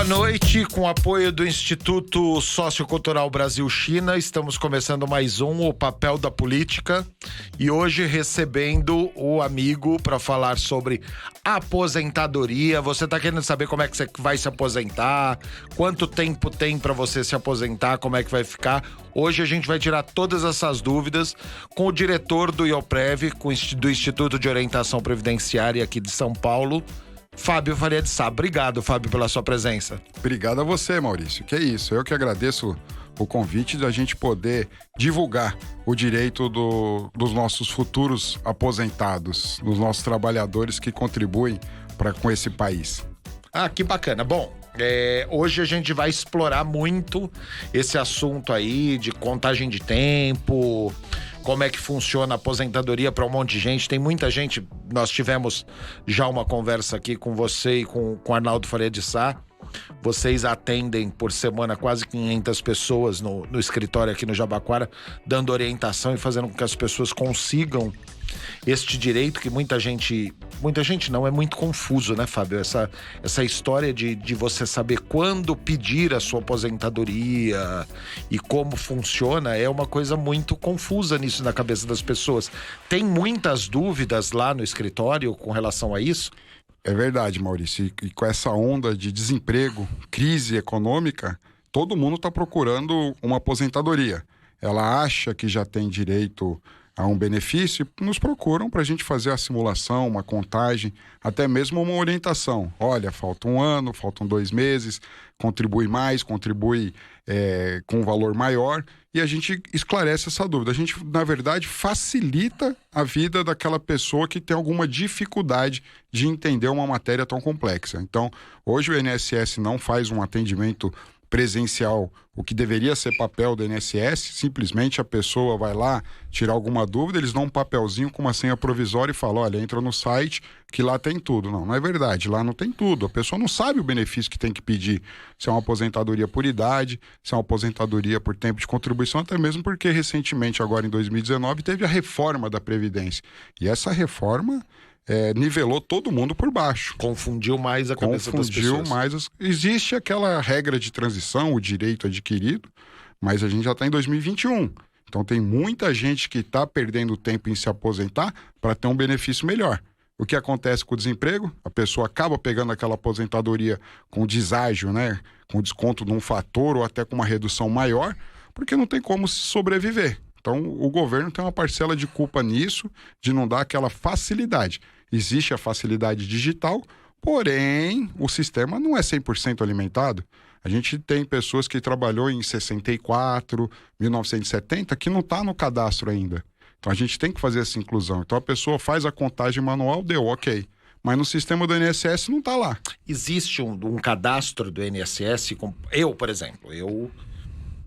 Boa noite, com o apoio do Instituto Sociocultural Brasil-China, estamos começando mais O Papel da Política, e hoje recebendo o amigo para falar sobre aposentadoria. Você está querendo saber como é que você vai se aposentar, quanto tempo tem para você se aposentar, como é que vai ficar? Hoje a gente vai tirar todas essas dúvidas com o diretor do IOPREV, do Instituto de Orientação Previdenciária aqui de São Paulo, Fábio Faria de Sá. Obrigado, Fábio, pela sua presença. Obrigado a você, Maurício. Que isso, eu que agradeço o convite da gente poder divulgar o direito dos nossos futuros aposentados, dos nossos trabalhadores que contribuem com esse país. Ah, que bacana. Bom, hoje a gente vai explorar muito esse assunto aí de contagem de tempo, como é que funciona a aposentadoria para um monte de gente. Tem muita gente, nós tivemos já uma conversa aqui com você e com o Arnaldo Faria de Sá. Vocês atendem por semana quase 500 pessoas no escritório aqui no Jabaquara, dando orientação e fazendo com que as pessoas consigam este direito que muita gente não, é muito confuso, né, Fábio? Essa história de você saber quando pedir a sua aposentadoria e como funciona é uma coisa muito confusa nisso na cabeça das pessoas. Tem muitas dúvidas lá no escritório com relação a isso? É verdade, Maurício. E com essa onda de desemprego, crise econômica, todo mundo está procurando uma aposentadoria. Ela acha que já tem direito a um benefício, nos procuram para a gente fazer a simulação, uma contagem, até mesmo uma orientação. Olha, falta um ano, faltam 2 meses, contribui mais, contribui com um valor maior, e a gente esclarece essa dúvida. A gente, na verdade, facilita a vida daquela pessoa que tem alguma dificuldade de entender uma matéria tão complexa. Então, hoje o INSS não faz um atendimento presencial, o que deveria ser papel do INSS, simplesmente a pessoa vai lá tirar alguma dúvida, eles dão um papelzinho com uma senha provisória e falam, olha, entra no site que lá tem tudo. Não é verdade, lá não tem tudo. A pessoa não sabe o benefício que tem que pedir, se é uma aposentadoria por idade, se é uma aposentadoria por tempo de contribuição, até mesmo porque recentemente, agora em 2019, teve a reforma da Previdência. E essa reforma nivelou todo mundo por baixo. Confundiu mais a cabeça das pessoas. Existe aquela regra de transição, o direito adquirido, mas a gente já está em 2021. Então tem muita gente que está perdendo tempo em se aposentar para ter um benefício melhor. O que acontece com o desemprego? A pessoa acaba pegando aquela aposentadoria com deságio, né? Com desconto de um fator ou até com uma redução maior, porque não tem como se sobreviver. Então, o governo tem uma parcela de culpa nisso, de não dar aquela facilidade. Existe a facilidade digital, porém, o sistema não é 100% alimentado. A gente tem pessoas que trabalhou em 64, 1970, que não está no cadastro ainda. Então, a gente tem que fazer essa inclusão. Então, a pessoa faz a contagem manual, deu, ok. Mas no sistema do INSS não está lá. Existe um cadastro do INSS? Eu, por exemplo,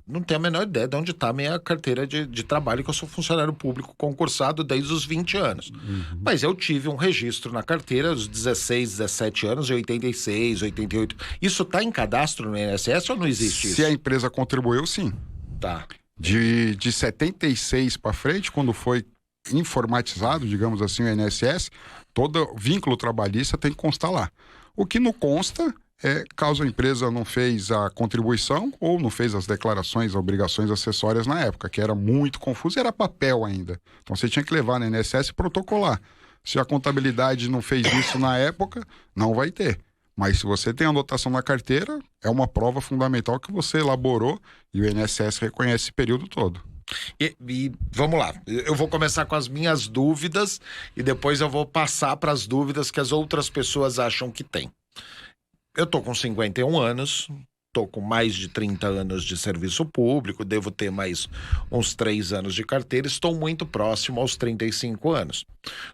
não tenho a menor ideia de onde está a minha carteira de trabalho, que eu sou funcionário público concursado desde os 20 anos. Uhum. Mas eu tive um registro na carteira aos 16, 17 anos, de 86, 88. Isso está em cadastro no INSS ou não existe isso? Se a empresa contribuiu, sim. Tá. De 76 para frente, quando foi informatizado, digamos assim, o INSS, todo vínculo trabalhista tem que constar lá. O que não consta caso a empresa não fez a contribuição ou não fez as declarações, obrigações acessórias na época, que era muito confuso e era papel ainda. Então você tinha que levar no INSS e protocolar. Se a contabilidade não fez isso na época, não vai ter. Mas se você tem a anotação na carteira, é uma prova fundamental que você elaborou e o INSS reconhece esse período todo. E vamos lá, eu vou começar com as minhas dúvidas e depois eu vou passar para as dúvidas que as outras pessoas acham que tem. Eu tô com 51 anos, tô com mais de 30 anos de serviço público, devo ter mais uns 3 anos de carteira, estou muito próximo aos 35 anos.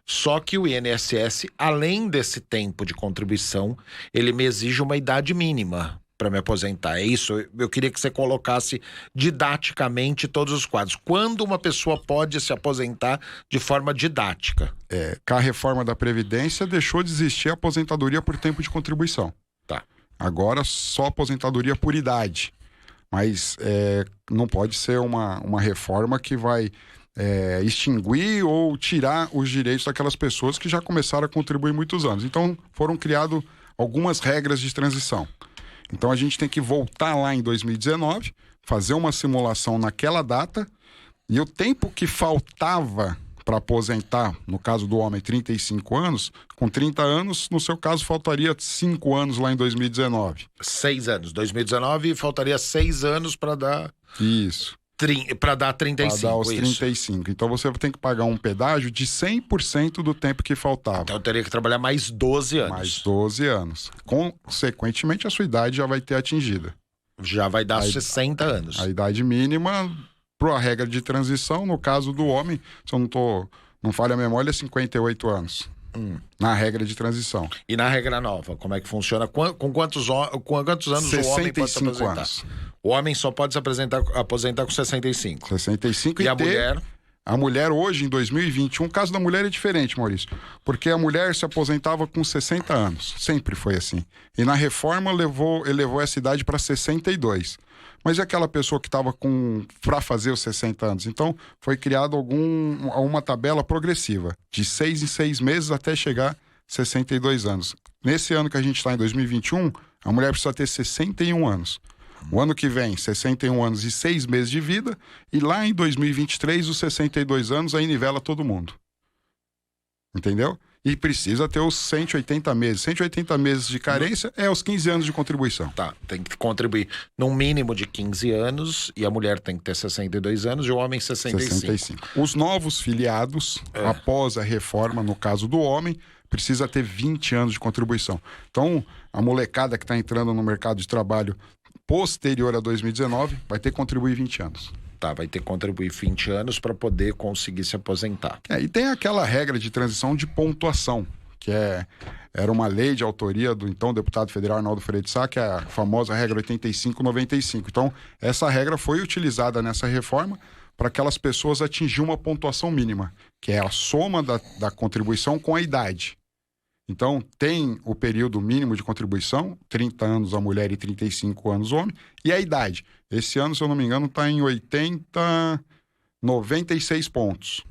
Só que o INSS, além desse tempo de contribuição, ele me exige uma idade mínima para me aposentar. É isso? Eu queria que você colocasse didaticamente todos os quadros. Quando uma pessoa pode se aposentar de forma didática? Com a reforma da Previdência, deixou de existir a aposentadoria por tempo de contribuição. Tá. Agora só aposentadoria por idade. Mas não pode ser uma reforma que vai extinguir ou tirar os direitos daquelas pessoas que já começaram a contribuir muitos anos. Então foram criadas algumas regras de transição. Então a gente tem que voltar lá em 2019, fazer uma simulação naquela data, e o tempo que faltava para aposentar, no caso do homem, 35 anos, com 30 anos, no seu caso, faltaria 5 anos lá em 2019. 6 anos. 2019 faltaria 6 anos para dar. Isso. Para dar 35. Para dar os isso. 35. Então você tem que pagar um pedágio de 100% do tempo que faltava. Então eu teria que trabalhar mais 12 anos. Mais 12 anos. Consequentemente, a sua idade já vai ter atingida. Já vai dar 60 anos. A idade mínima, para a regra de transição, no caso do homem, se eu não falha a memória, é 58 anos. Na regra de transição. E na regra nova, como é que funciona? Com quantos anos o homem pode se aposentar? Anos. O homem só pode se aposentar com 65. 65 e a mulher? A mulher hoje, em 2021, o caso da mulher é diferente, Maurício. Porque a mulher se aposentava com 60 anos. Sempre foi assim. E na reforma elevou essa idade para 62. Mas é aquela pessoa que estava para fazer os 60 anos. Então, foi criada uma tabela progressiva, de 6 em 6 meses até chegar 62 anos. Nesse ano que a gente está, em 2021, a mulher precisa ter 61 anos. O ano que vem, 61 anos e 6 meses de vida. E lá em 2023, os 62 anos, aí nivela todo mundo. Entendeu? E precisa ter os 180 meses. 180 meses de carência é os 15 anos de contribuição. Tá, tem que contribuir num mínimo de 15 anos, e a mulher tem que ter 62 anos e o homem 65. Os novos filiados, após a reforma, no caso do homem, precisa ter 20 anos de contribuição. Então, a molecada que está entrando no mercado de trabalho posterior a 2019 vai ter que contribuir 20 anos. Tá, vai ter que contribuir 20 anos para poder conseguir se aposentar. E tem aquela regra de transição de pontuação, que era uma lei de autoria do então deputado federal Arnaldo Freire de Sá, que é a famosa regra 85-95. Então, essa regra foi utilizada nessa reforma para aquelas pessoas atingir uma pontuação mínima, que é a soma da contribuição com a idade. Então, tem o período mínimo de contribuição, 30 anos a mulher e 35 anos o homem, e a idade. Esse ano, se eu não me engano, está em 96 pontos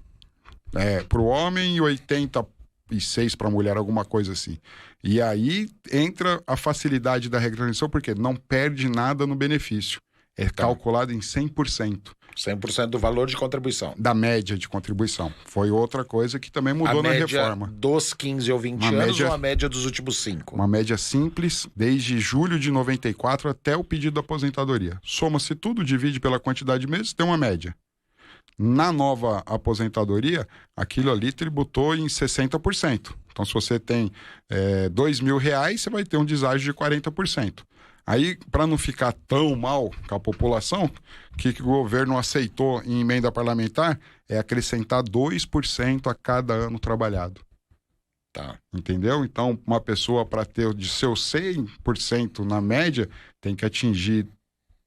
para o homem e 86 para a mulher, alguma coisa assim. E aí entra a facilidade da regra de transição, porque não perde nada no benefício. É calculado em 100%. 100% do valor de contribuição. Da média de contribuição. Foi outra coisa que também mudou na reforma. Dos 15 ou 20 anos ou a média dos últimos 5? Uma média simples, desde julho de 94 até o pedido da aposentadoria. Soma-se tudo, divide pela quantidade de meses, tem uma média. Na nova aposentadoria, aquilo ali tributou em 60%. Então, se você tem R$2.000, você vai ter um deságio de 40%. Aí, para não ficar tão mal com a população, o que o governo aceitou em emenda parlamentar é acrescentar 2% a cada ano trabalhado. Tá. Entendeu? Então, uma pessoa, para ter de seus 100% na média, tem que atingir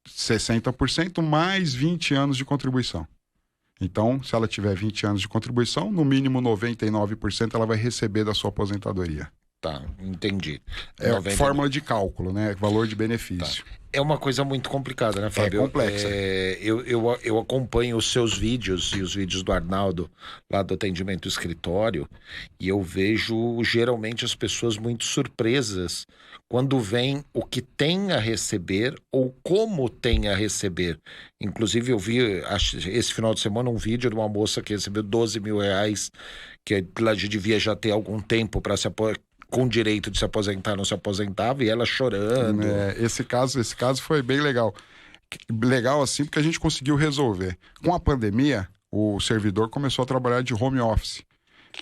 60% mais 20 anos de contribuição. Então, se ela tiver 20 anos de contribuição, no mínimo 99% ela vai receber da sua aposentadoria. Tá, entendi. Fórmula de cálculo, né? Valor de benefício. Tá. É uma coisa muito complicada, né, Fábio? É complexa. Eu acompanho os seus vídeos e os vídeos do Arnaldo lá do atendimento do escritório, e eu vejo geralmente as pessoas muito surpresas quando vem o que tem a receber ou como tem a receber. Inclusive eu vi esse final de semana um vídeo de uma moça que recebeu R$12.000, que ela devia já ter algum tempo para se com direito de se aposentar, não se aposentava, e ela chorando. Esse caso foi bem legal. Legal assim, porque a gente conseguiu resolver. Com a pandemia, o servidor começou a trabalhar de home office.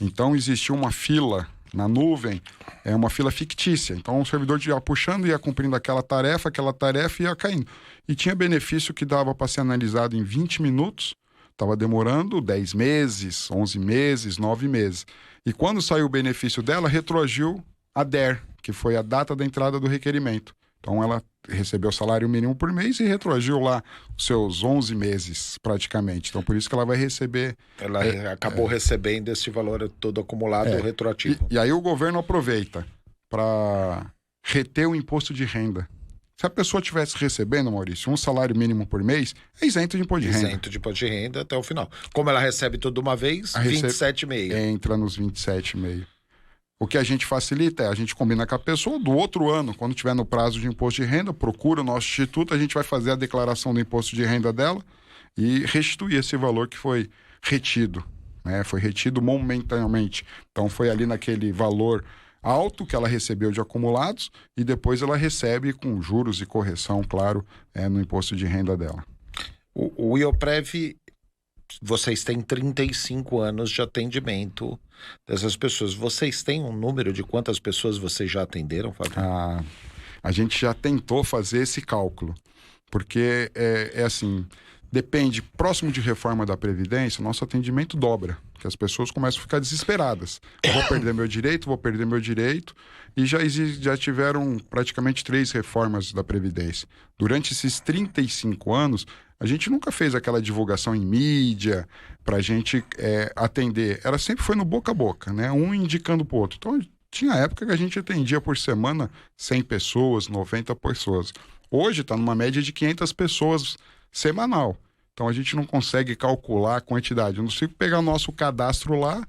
Então, existia uma fila na nuvem, uma fila fictícia. Então, o servidor ia puxando, ia cumprindo aquela tarefa ia caindo. E tinha benefício que dava para ser analisado em 20 minutos, estava demorando 10 meses, 11 meses, 9 meses. E quando saiu o benefício dela, retroagiu a DER, que foi a data da entrada do requerimento. Então, ela recebeu o salário mínimo por mês e retroagiu lá os seus 11 meses, praticamente. Então, por isso que ela vai receber... Ela acabou recebendo esse valor todo acumulado retroativo. E aí o governo aproveita para reter o imposto de renda. Se a pessoa estivesse recebendo, Maurício, um salário mínimo por mês, é isento de imposto de renda. Isento de imposto de renda até o final. Como ela recebe tudo de uma vez, 27,5. Entra nos 27,5. O que a gente facilita é, a gente combina com a pessoa, do outro ano, quando tiver no prazo de imposto de renda, procura o nosso instituto, a gente vai fazer a declaração do imposto de renda dela e restituir esse valor que foi retido, né? Foi retido momentaneamente. Então foi ali naquele valor alto que ela recebeu de acumulados e depois ela recebe com juros e correção, claro, no imposto de renda dela. O IOPREV, vocês têm 35 anos de atendimento dessas pessoas. Vocês têm um número de quantas pessoas vocês já atenderam, Fábio? A gente já tentou fazer esse cálculo, porque é assim, depende, próximo de reforma da Previdência, nosso atendimento dobra, que as pessoas começam a ficar desesperadas. Vou perder meu direito, e já tiveram praticamente 3 reformas da Previdência. Durante esses 35 anos, a gente nunca fez aquela divulgação em mídia para a gente atender. Sempre foi no boca a boca, né? Um indicando para o outro. Então, tinha época que a gente atendia por semana 100 pessoas, 90 pessoas. Hoje está numa média de 500 pessoas semanal. Então, a gente não consegue calcular a quantidade. Eu não consigo pegar o nosso cadastro lá,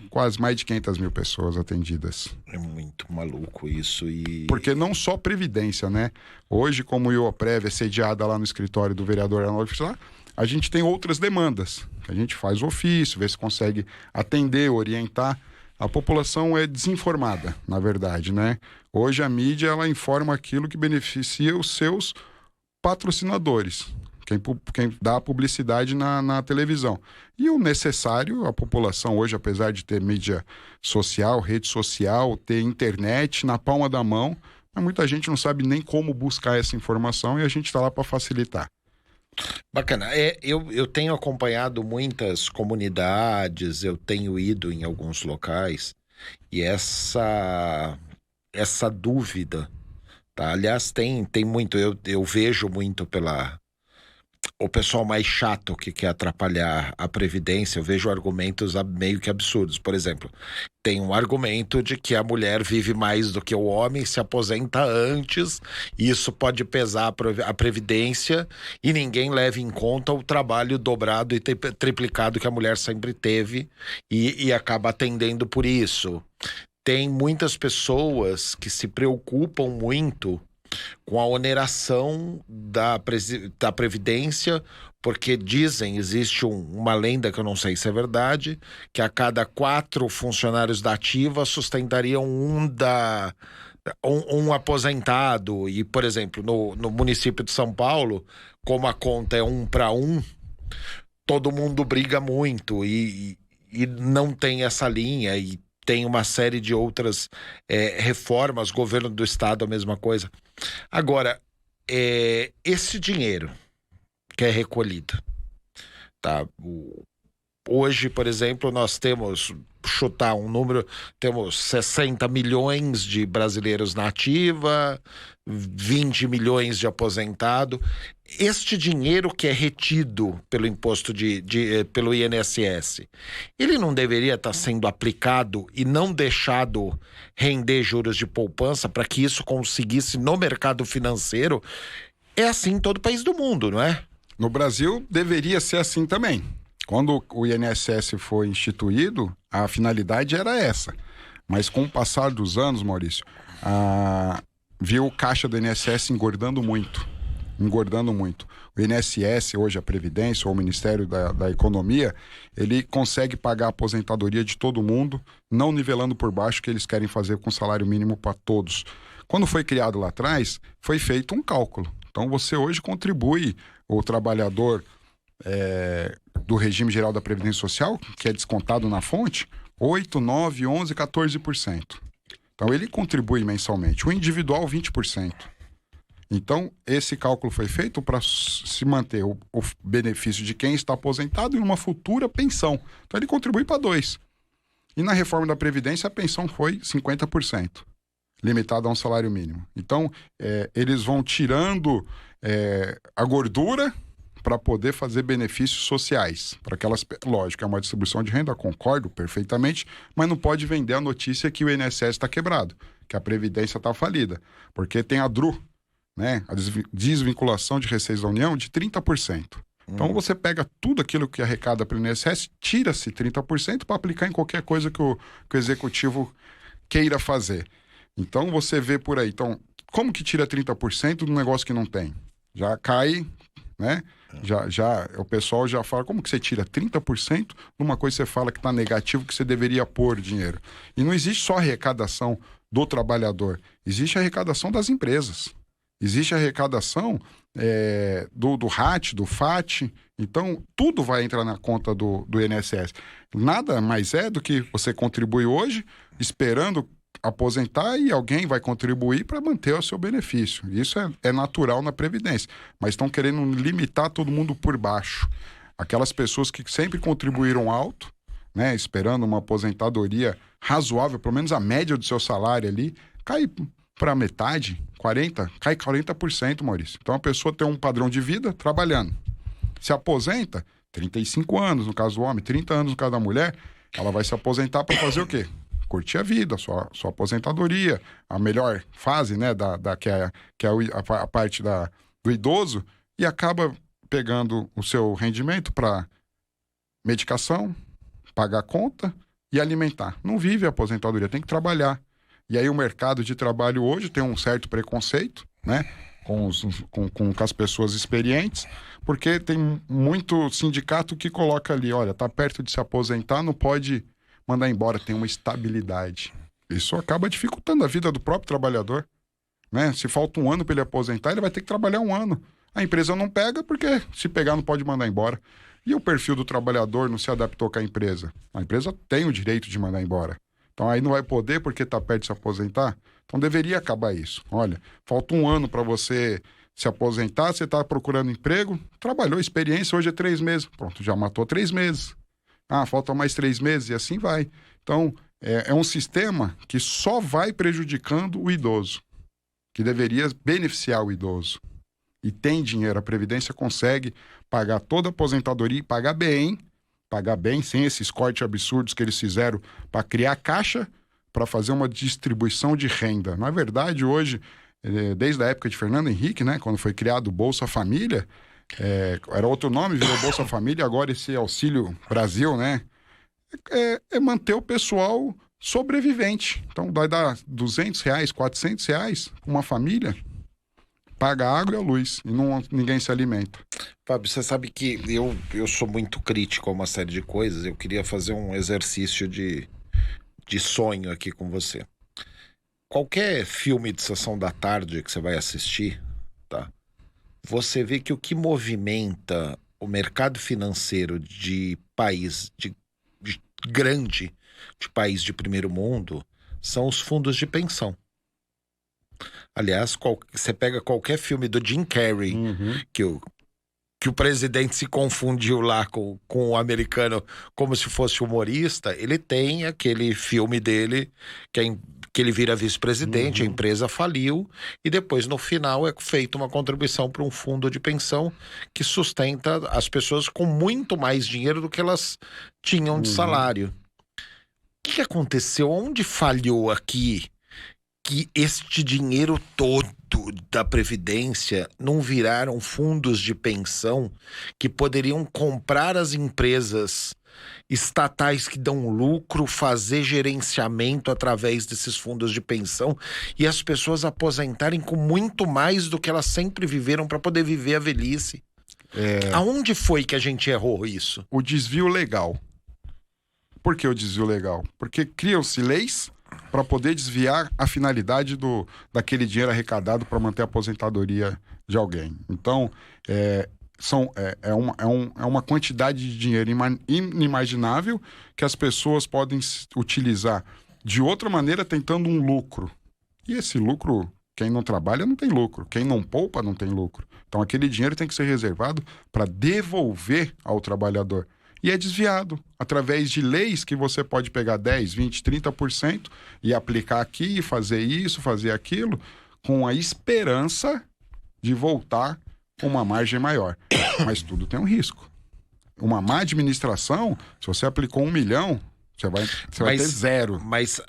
quase mais de 500 mil pessoas atendidas. É muito maluco isso. Porque não só Previdência, né? Hoje, como o IOPREV é sediada lá no escritório do vereador Arnoldo Fischer, a gente tem outras demandas. A gente faz ofício, vê se consegue atender, orientar. A população é desinformada, na verdade, né? Hoje a mídia, ela informa aquilo que beneficia os seus patrocinadores. Quem dá publicidade na televisão. E o necessário, a população hoje, apesar de ter mídia social, rede social, ter internet na palma da mão, mas muita gente não sabe nem como buscar essa informação e a gente está lá para facilitar. Bacana. Eu tenho acompanhado muitas comunidades, eu tenho ido em alguns locais e essa dúvida, tá? Aliás, tem muito, eu vejo muito o pessoal mais chato que quer atrapalhar a Previdência. Eu vejo argumentos meio que absurdos. Por exemplo, tem um argumento de que a mulher vive mais do que o homem, se aposenta antes, e isso pode pesar a Previdência, e ninguém leva em conta o trabalho dobrado e triplicado que a mulher sempre teve e acaba atendendo por isso. Tem muitas pessoas que se preocupam muito com a oneração da Previdência, porque dizem, existe uma lenda que eu não sei se é verdade, que a cada 4 funcionários da ativa sustentariam um aposentado. E, por exemplo, no município de São Paulo, como a conta é 1 para 1, todo mundo briga muito e não tem essa linha, e tem uma série de outras reformas, governo do estado, a mesma coisa. Agora, esse dinheiro que é recolhido, tá? Hoje, por exemplo, nós temos, chutar um número, temos 60 milhões de brasileiros na ativa, 20 milhões de aposentado. Este dinheiro que é retido pelo imposto pelo INSS, ele não deveria estar sendo aplicado e não deixado render juros de poupança para que isso conseguisse no mercado financeiro? É assim em todo país do mundo, não é? No Brasil, deveria ser assim também. Quando o INSS foi instituído, a finalidade era essa. Mas com o passar dos anos, Maurício, viu o caixa do INSS engordando muito. O INSS, hoje a Previdência, ou o Ministério da Economia, ele consegue pagar a aposentadoria de todo mundo, não nivelando por baixo o que eles querem fazer com o salário mínimo para todos. Quando foi criado lá atrás, foi feito um cálculo. Então você hoje contribui, o trabalhador do regime geral da Previdência Social, que é descontado na fonte, 8, 9, 11, 14%. Então ele contribui mensalmente. O individual, 20%. Então, esse cálculo foi feito para se manter o benefício de quem está aposentado em uma futura pensão. Então, ele contribui para 2%. E na reforma da Previdência, a pensão foi 50%, limitada a um salário mínimo. Então, eles vão tirando a gordura para poder fazer benefícios sociais. Para aquelas, lógico, é uma distribuição de renda, concordo perfeitamente, mas não pode vender a notícia que o INSS está quebrado, que a Previdência está falida. Porque tem a DRU, né? A desvinculação de receios da União de 30%. Então você pega tudo aquilo que arrecada pelo INSS, tira-se 30% para aplicar em qualquer coisa que o executivo queira fazer. Então você vê por aí. Então, como que tira 30% do negócio que não tem? Já cai, né? Já o pessoal já fala, como que você tira 30% numa coisa que você fala que está negativo, que você deveria pôr dinheiro? E não existe só a arrecadação do trabalhador, existe a arrecadação das empresas, existe a arrecadação do RAT, do FAT. Então, tudo vai entrar na conta do INSS. Nada mais é do que você contribui hoje, esperando aposentar, e alguém vai contribuir para manter o seu benefício. Isso é natural na Previdência. Mas estão querendo limitar todo mundo por baixo. Aquelas pessoas que sempre contribuíram alto, né, esperando uma aposentadoria razoável, pelo menos a média do seu salário ali, cai para metade, 40%, cai 40%, Maurício. Então a pessoa tem um padrão de vida trabalhando. Se aposenta, 35 anos no caso do homem, 30 anos no caso da mulher, ela vai se aposentar para fazer o quê? Curtir a vida, sua aposentadoria, a melhor fase, né, que é a parte do idoso, e acaba pegando o seu rendimento para medicação, pagar conta e alimentar. Não vive a aposentadoria, tem que trabalhar. E aí o mercado de trabalho hoje tem um certo preconceito, né, com as pessoas experientes, porque tem muito sindicato que coloca ali, olha, tá perto de se aposentar, não pode mandar embora, tem uma estabilidade. Isso acaba dificultando a vida do próprio trabalhador, né? Se falta um ano para ele aposentar, ele vai ter que trabalhar um ano. A empresa não pega, porque se pegar não pode mandar embora. E o perfil do trabalhador não se adaptou com a empresa. A empresa tem o direito de mandar embora. Então aí não vai poder porque está perto de se aposentar. Então deveria acabar isso. Olha, falta um ano para você se aposentar, você está procurando emprego, trabalhou, experiência, hoje é 3 meses. Pronto, já matou 3 meses. Ah, faltam mais 3 meses e assim vai. Então, é um sistema que só vai prejudicando o idoso, que deveria beneficiar o idoso. E tem dinheiro, a Previdência consegue pagar toda a aposentadoria e pagar bem, sem esses cortes absurdos que eles fizeram para criar caixa, para fazer uma distribuição de renda. Na verdade, hoje, desde a época de Fernando Henrique, né, quando foi criado o Bolsa Família, era outro nome, virou Bolsa Família, agora esse Auxílio Brasil, né? É manter o pessoal sobrevivente. Então vai dar R$200, R$400, uma família paga a água e a luz e ninguém se alimenta. Fábio, você sabe que eu sou muito crítico a uma série de coisas. Eu queria fazer um exercício de sonho aqui com você. Qualquer filme de sessão da tarde que você vai assistir, tá? Você vê que o que movimenta o mercado financeiro de país grande, de país de primeiro mundo, são os fundos de pensão. Aliás, você pega qualquer filme do Jim Carrey, que o presidente se confundiu lá com o americano como se fosse humorista, ele tem aquele filme dele que ele vira vice-presidente, a empresa faliu, e depois no final é feita uma contribuição para um fundo de pensão que sustenta as pessoas com muito mais dinheiro do que elas tinham de salário. O que aconteceu? Onde falhou aqui que este dinheiro todo da Previdência não viraram fundos de pensão que poderiam comprar as empresas estatais que dão lucro, fazer gerenciamento através desses fundos de pensão e as pessoas aposentarem com muito mais do que elas sempre viveram para poder viver a velhice? Aonde foi que a gente errou isso? O desvio legal. Por que o desvio legal? Porque criam-se leis para poder desviar a finalidade daquele dinheiro arrecadado para manter a aposentadoria de alguém. Então, é uma quantidade de dinheiro inimaginável que as pessoas podem utilizar de outra maneira tentando um lucro. E esse lucro, quem não trabalha não tem lucro, quem não poupa não tem lucro. Então aquele dinheiro tem que ser reservado para devolver ao trabalhador. E é desviado através de leis que você pode pegar 10, 20, 30% e aplicar aqui, fazer isso, fazer aquilo, com a esperança de voltar com uma margem maior. Mas tudo tem um risco. Uma má administração, se você aplicou 1 milhão, você vai ter 0. Mas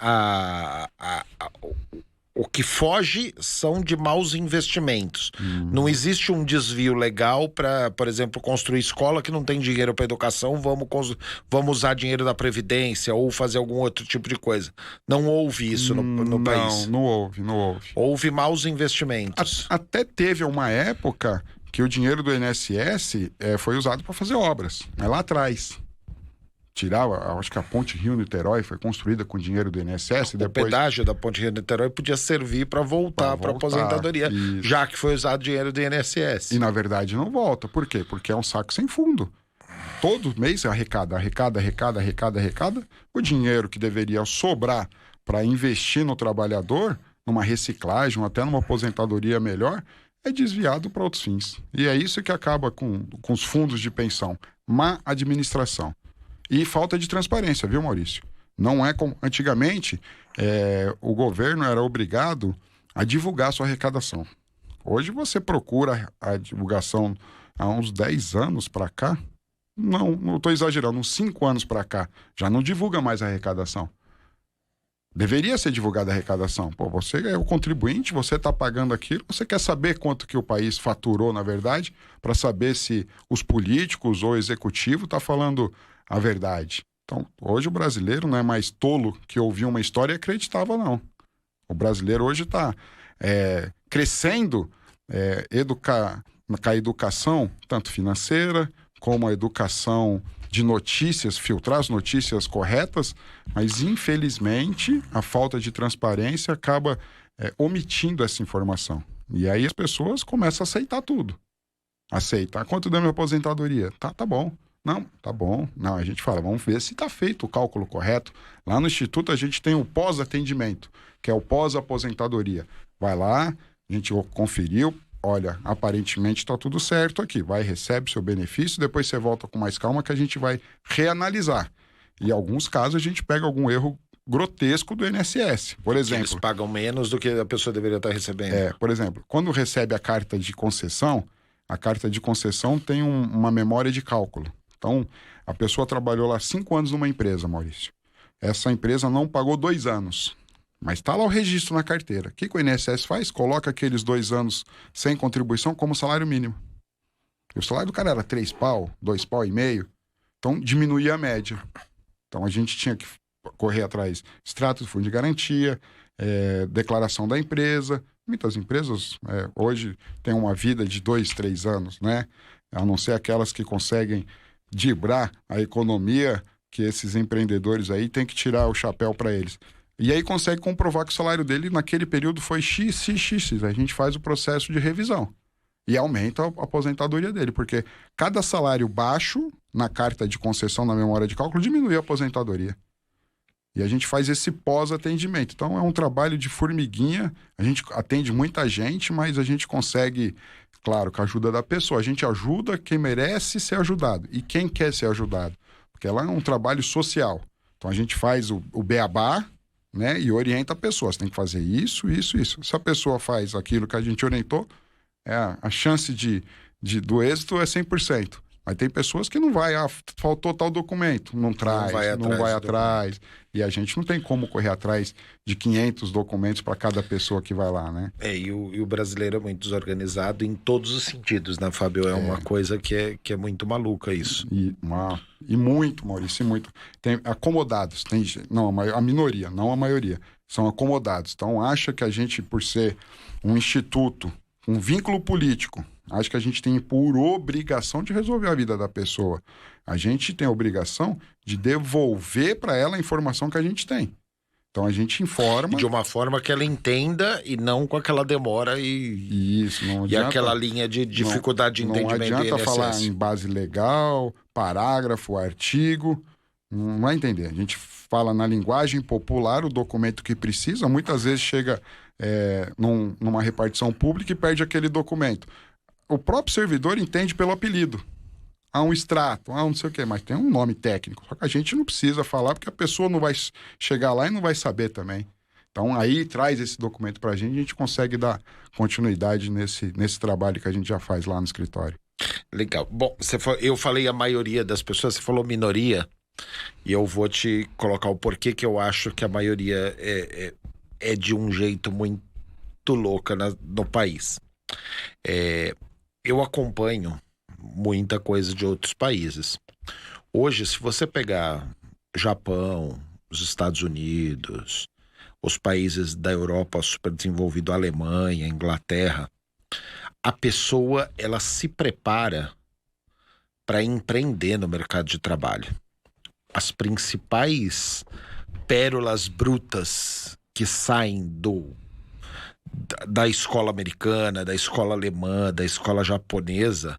O que foge são de maus investimentos. Não existe um desvio legal para, por exemplo, construir escola que não tem dinheiro para educação, vamos usar dinheiro da Previdência ou fazer algum outro tipo de coisa. Não houve isso no país. Não houve. Houve maus investimentos. Até teve uma época que o dinheiro do INSS foi usado para fazer obras, mas lá atrás. Acho que a ponte Rio-Niterói foi construída com dinheiro do INSS. O pedágio da ponte Rio-Niterói podia servir para voltar para a aposentadoria, isso. Já que foi usado dinheiro do INSS. E na verdade não volta. Por quê? Porque é um saco sem fundo. Todo mês arrecada. O dinheiro que deveria sobrar para investir no trabalhador, numa reciclagem, até numa aposentadoria melhor, é desviado para outros fins. E é isso que acaba com os fundos de pensão. Má administração. E falta de transparência, viu, Maurício? Não é como... Antigamente, o governo era obrigado a divulgar a sua arrecadação. Hoje você procura a divulgação há uns 10 anos para cá. Não estou exagerando, uns 5 anos para cá. Já não divulga mais a arrecadação. Deveria ser divulgada a arrecadação. Pô, você é o contribuinte, você está pagando aquilo, você quer saber quanto que o país faturou, na verdade, para saber se os políticos ou o executivo está falando a verdade. Então, hoje o brasileiro não é mais tolo que ouvia uma história e acreditava, não. O brasileiro hoje está crescendo com a educação, tanto financeira, como a educação de notícias, filtrar as notícias corretas, mas, infelizmente, a falta de transparência acaba omitindo essa informação. E aí as pessoas começam a aceitar tudo. Aceitar. Quanto deu minha aposentadoria? Tá bom. Não, tá bom. Não, a gente fala, vamos ver se está feito o cálculo correto. Lá no Instituto a gente tem o pós-atendimento, que é o pós-aposentadoria. Vai lá, a gente conferiu, olha, aparentemente está tudo certo aqui. Vai, recebe seu benefício, depois você volta com mais calma que a gente vai reanalisar. E em alguns casos a gente pega algum erro grotesco do INSS. Por exemplo... Eles pagam menos do que a pessoa deveria estar recebendo. Por exemplo, quando recebe a carta de concessão tem uma memória de cálculo. Então, a pessoa trabalhou lá 5 anos numa empresa, Maurício. Essa empresa não pagou 2 anos, mas está lá o registro na carteira. O que o INSS faz? Coloca aqueles 2 anos sem contribuição como salário mínimo. E o salário do cara era 3 pau, 2 pau e meio. Então, diminuía a média. Então, a gente tinha que correr atrás. Extrato do fundo de garantia, declaração da empresa. Muitas empresas hoje têm uma vida de 2, 3 anos, né? A não ser aquelas que conseguem driblar a economia, que esses empreendedores aí têm que tirar o chapéu para eles. E aí consegue comprovar que o salário dele naquele período foi X. A gente faz o processo de revisão e aumenta a aposentadoria dele, porque cada salário baixo na carta de concessão, na memória de cálculo, diminui a aposentadoria. E a gente faz esse pós-atendimento. Então é um trabalho de formiguinha, a gente atende muita gente, mas a gente consegue, claro, com a ajuda da pessoa. A gente ajuda quem merece ser ajudado e quem quer ser ajudado. Porque lá é um trabalho social. Então a gente faz o beabá, né, e orienta a pessoa. Você tem que fazer isso. Se a pessoa faz aquilo que a gente orientou, a chance do êxito é 100%. Mas tem pessoas que não vai, faltou tal documento, não vai atrás. E a gente não tem como correr atrás de 500 documentos para cada pessoa que vai lá, né? E o brasileiro é muito desorganizado em todos os sentidos, né, Fábio? É uma coisa que é muito maluca isso. E muito, Maurício, muito. Tem acomodados, a minoria, não a maioria, são acomodados. Então acha que a gente, por ser um instituto, um vínculo político, acho que a gente tem por obrigação de resolver a vida da pessoa. A gente tem a obrigação de devolver para ela a informação que a gente tem. Então a gente informa... De uma forma que ela entenda e não com aquela demora Isso, não adianta... E aquela linha de dificuldade de entendimento. Não adianta falar em base legal, parágrafo, artigo, não vai entender. A gente fala na linguagem popular o documento que precisa, muitas vezes chega numa repartição pública e perde aquele documento. O próprio servidor entende pelo apelido. Há um extrato, não sei o quê, mas tem um nome técnico. Só que a gente não precisa falar, porque a pessoa não vai chegar lá e não vai saber também. Então, aí traz esse documento pra gente e a gente consegue dar continuidade nesse trabalho que a gente já faz lá no escritório. Legal. Bom, eu falei a maioria das pessoas, você falou minoria, e eu vou te colocar o porquê que eu acho que a maioria é de um jeito muito muito louca no país. Eu acompanho muita coisa de outros países. Hoje, se você pegar Japão, os Estados Unidos, os países da Europa superdesenvolvido, Alemanha, Inglaterra, a pessoa, ela se prepara para empreender no mercado de trabalho. As principais pérolas brutas que saem da escola americana, da escola alemã, da escola japonesa,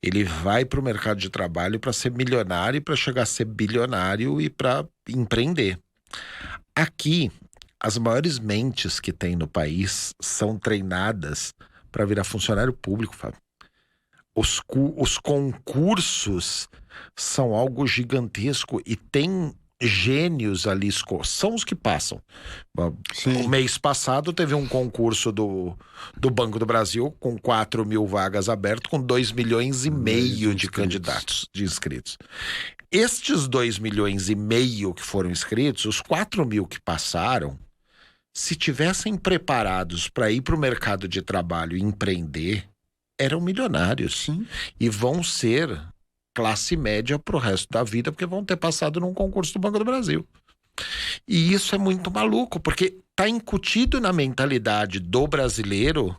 ele vai para o mercado de trabalho para ser milionário, para chegar a ser bilionário e para empreender. Aqui, as maiores mentes que tem no país são treinadas para virar funcionário público, Fábio. Os concursos são algo gigantesco e tem gênios ali, são os que passam. Sim. O mês passado teve um concurso do Banco do Brasil com 4 mil vagas abertas, com 2,5 milhões de candidatos, de inscritos. Estes 2,5 milhões que foram inscritos, os 4 mil que passaram, se tivessem preparados para ir para o mercado de trabalho e empreender, eram milionários. Sim. E vão ser classe média pro resto da vida, porque vão ter passado num concurso do Banco do Brasil. E isso é muito maluco, porque tá incutido na mentalidade do brasileiro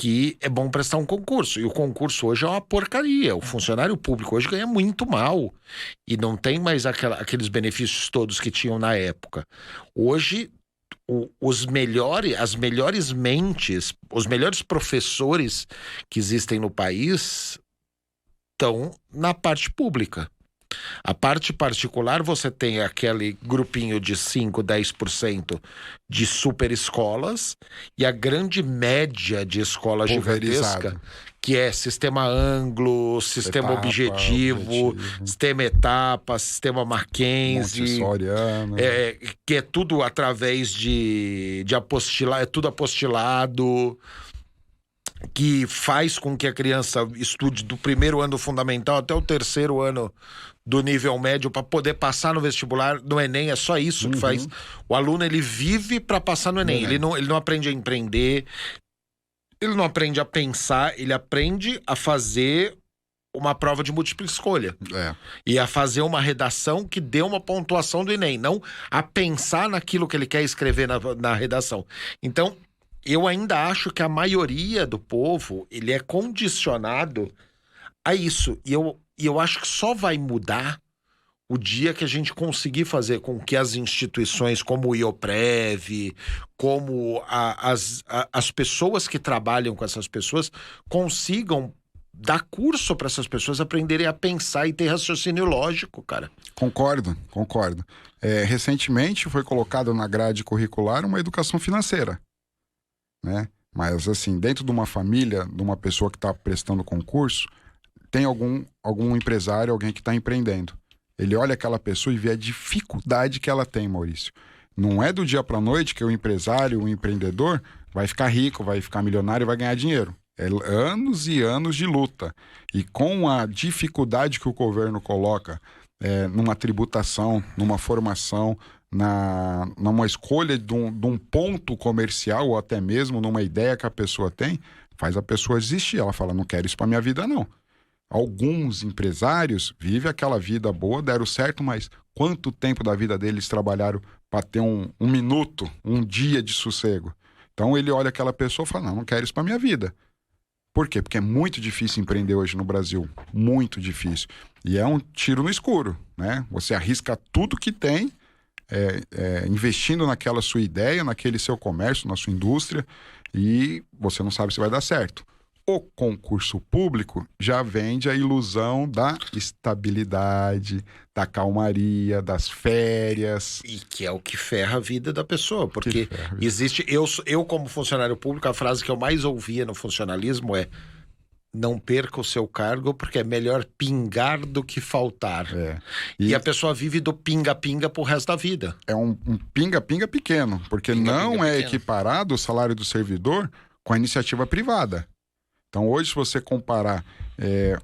que é bom prestar um concurso. E o concurso hoje é uma porcaria. O funcionário público hoje ganha muito mal. E não tem mais aqueles benefícios todos que tinham na época. Hoje, as melhores mentes, os melhores professores que existem no país estão na parte pública. A parte particular, você tem aquele grupinho de 5, 10% de super escolas e a grande média de escola gigantesca, que é sistema Anglo, sistema objetivo, sistema etapa, sistema Mackenzie, que é tudo através de apostilado, é tudo apostilado, que faz com que a criança estude do primeiro ano fundamental até o terceiro ano do nível médio para poder passar no vestibular, no Enem. É só isso que faz. O aluno, ele vive para passar no Enem. Ele não aprende a empreender, ele não aprende a pensar, ele aprende a fazer uma prova de múltipla escolha. E a fazer uma redação que dê uma pontuação do Enem, não a pensar naquilo que ele quer escrever na redação. Então, eu ainda acho que a maioria do povo, ele é condicionado a isso. E eu acho que só vai mudar o dia que a gente conseguir fazer com que as instituições como o IOPREV, como as pessoas que trabalham com essas pessoas, consigam dar curso para essas pessoas aprenderem a pensar e ter raciocínio lógico, cara. Concordo. Recentemente foi colocado na grade curricular uma educação financeira, né? Mas assim, dentro de uma família, de uma pessoa que está prestando concurso, tem algum empresário, alguém que está empreendendo. Ele olha aquela pessoa e vê a dificuldade que ela tem, Maurício. Não é do dia para a noite que o empresário, o empreendedor, vai ficar rico, vai ficar milionário e vai ganhar dinheiro. É anos e anos de luta. E com a dificuldade que o governo coloca numa tributação, numa formação, numa escolha de um ponto comercial ou até mesmo numa ideia que a pessoa tem, faz a pessoa desistir. Ela fala, não quero isso para minha vida, não. Alguns empresários vivem aquela vida boa, deram certo, mas quanto tempo da vida deles trabalharam para ter um minuto, um dia de sossego? Então ele olha aquela pessoa e fala, não quero isso para minha vida. Por quê? Porque é muito difícil empreender hoje no Brasil, muito difícil. E é um tiro no escuro, né? Você arrisca tudo que tem, investindo naquela sua ideia, naquele seu comércio, na sua indústria, e você não sabe se vai dar certo. O concurso público já vende a ilusão da estabilidade, da calmaria, das férias. E que é o que ferra a vida da pessoa, porque existe... Eu como funcionário público, a frase que eu mais ouvia no funcionalismo é: não perca o seu cargo, porque é melhor pingar do que faltar. E a pessoa vive do pinga-pinga pro resto da vida. É um pinga-pinga pequeno, porque não é equiparado o salário do servidor com a iniciativa privada. Então, hoje, se você comparar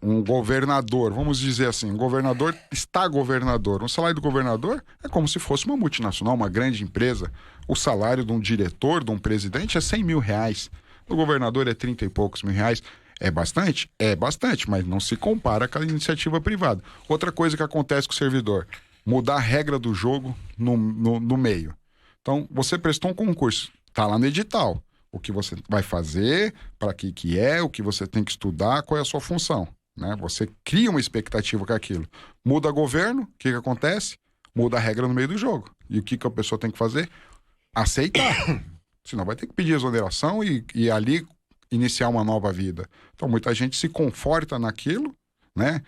um governador, vamos dizer assim, um governador, o salário do governador é como se fosse uma multinacional, uma grande empresa, O salário de um diretor, de um presidente, é 100 mil reais. O governador é 30 e poucos mil reais. É bastante? É bastante, mas não se compara com a iniciativa privada. Outra coisa que acontece com o servidor, mudar a regra do jogo no meio. Então, você prestou um concurso, está lá no edital. O que você vai fazer, para que é, o que você tem que estudar, qual é a sua função. Né? Você cria uma expectativa com aquilo. Muda governo, o que acontece? Muda a regra no meio do jogo. E o que a pessoa tem que fazer? Aceitar. Senão vai ter que pedir exoneração e ali iniciar uma nova vida. Então muita gente se conforta naquilo, né?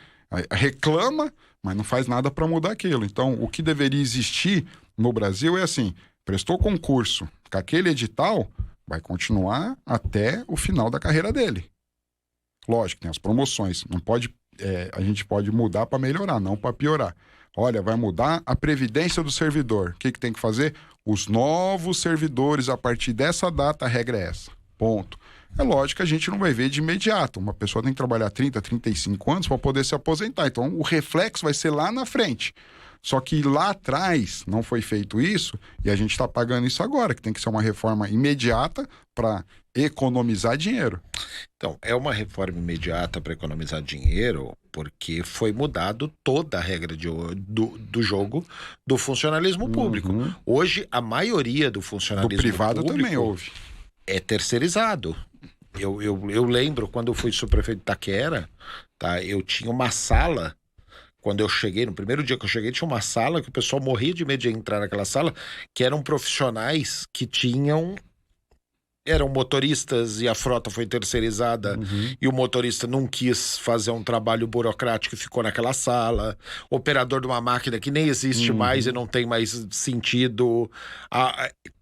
Reclama, mas não faz nada para mudar aquilo. Então o que deveria existir no Brasil é assim, prestou concurso com aquele edital, vai continuar até o final da carreira dele. Lógico, tem as promoções. Não pode, a gente pode mudar para melhorar, não para piorar. Olha, vai mudar a previdência do servidor. O que tem que fazer? Os novos servidores, a partir dessa data, a regra é essa. Ponto. É lógico que a gente não vai ver de imediato. Uma pessoa tem que trabalhar 30, 35 anos para poder se aposentar. Então, o reflexo vai ser lá na frente. Só que lá atrás não foi feito isso e a gente está pagando isso agora, que tem que ser uma reforma imediata para economizar dinheiro. Então, é uma reforma imediata para economizar dinheiro porque foi mudado toda a regra do jogo do funcionalismo público. Hoje, a maioria do funcionalismo do privado público também houve. É terceirizado. Eu lembro quando eu fui subprefeito de Itaquera, tá? Eu tinha uma sala. Quando eu cheguei, no primeiro dia que eu cheguei, tinha uma sala que o pessoal morria de medo de entrar naquela sala, que eram profissionais que eram motoristas e a frota foi terceirizada e o motorista não quis fazer um trabalho burocrático e ficou naquela sala. Operador de uma máquina que nem existe mais e não tem mais sentido.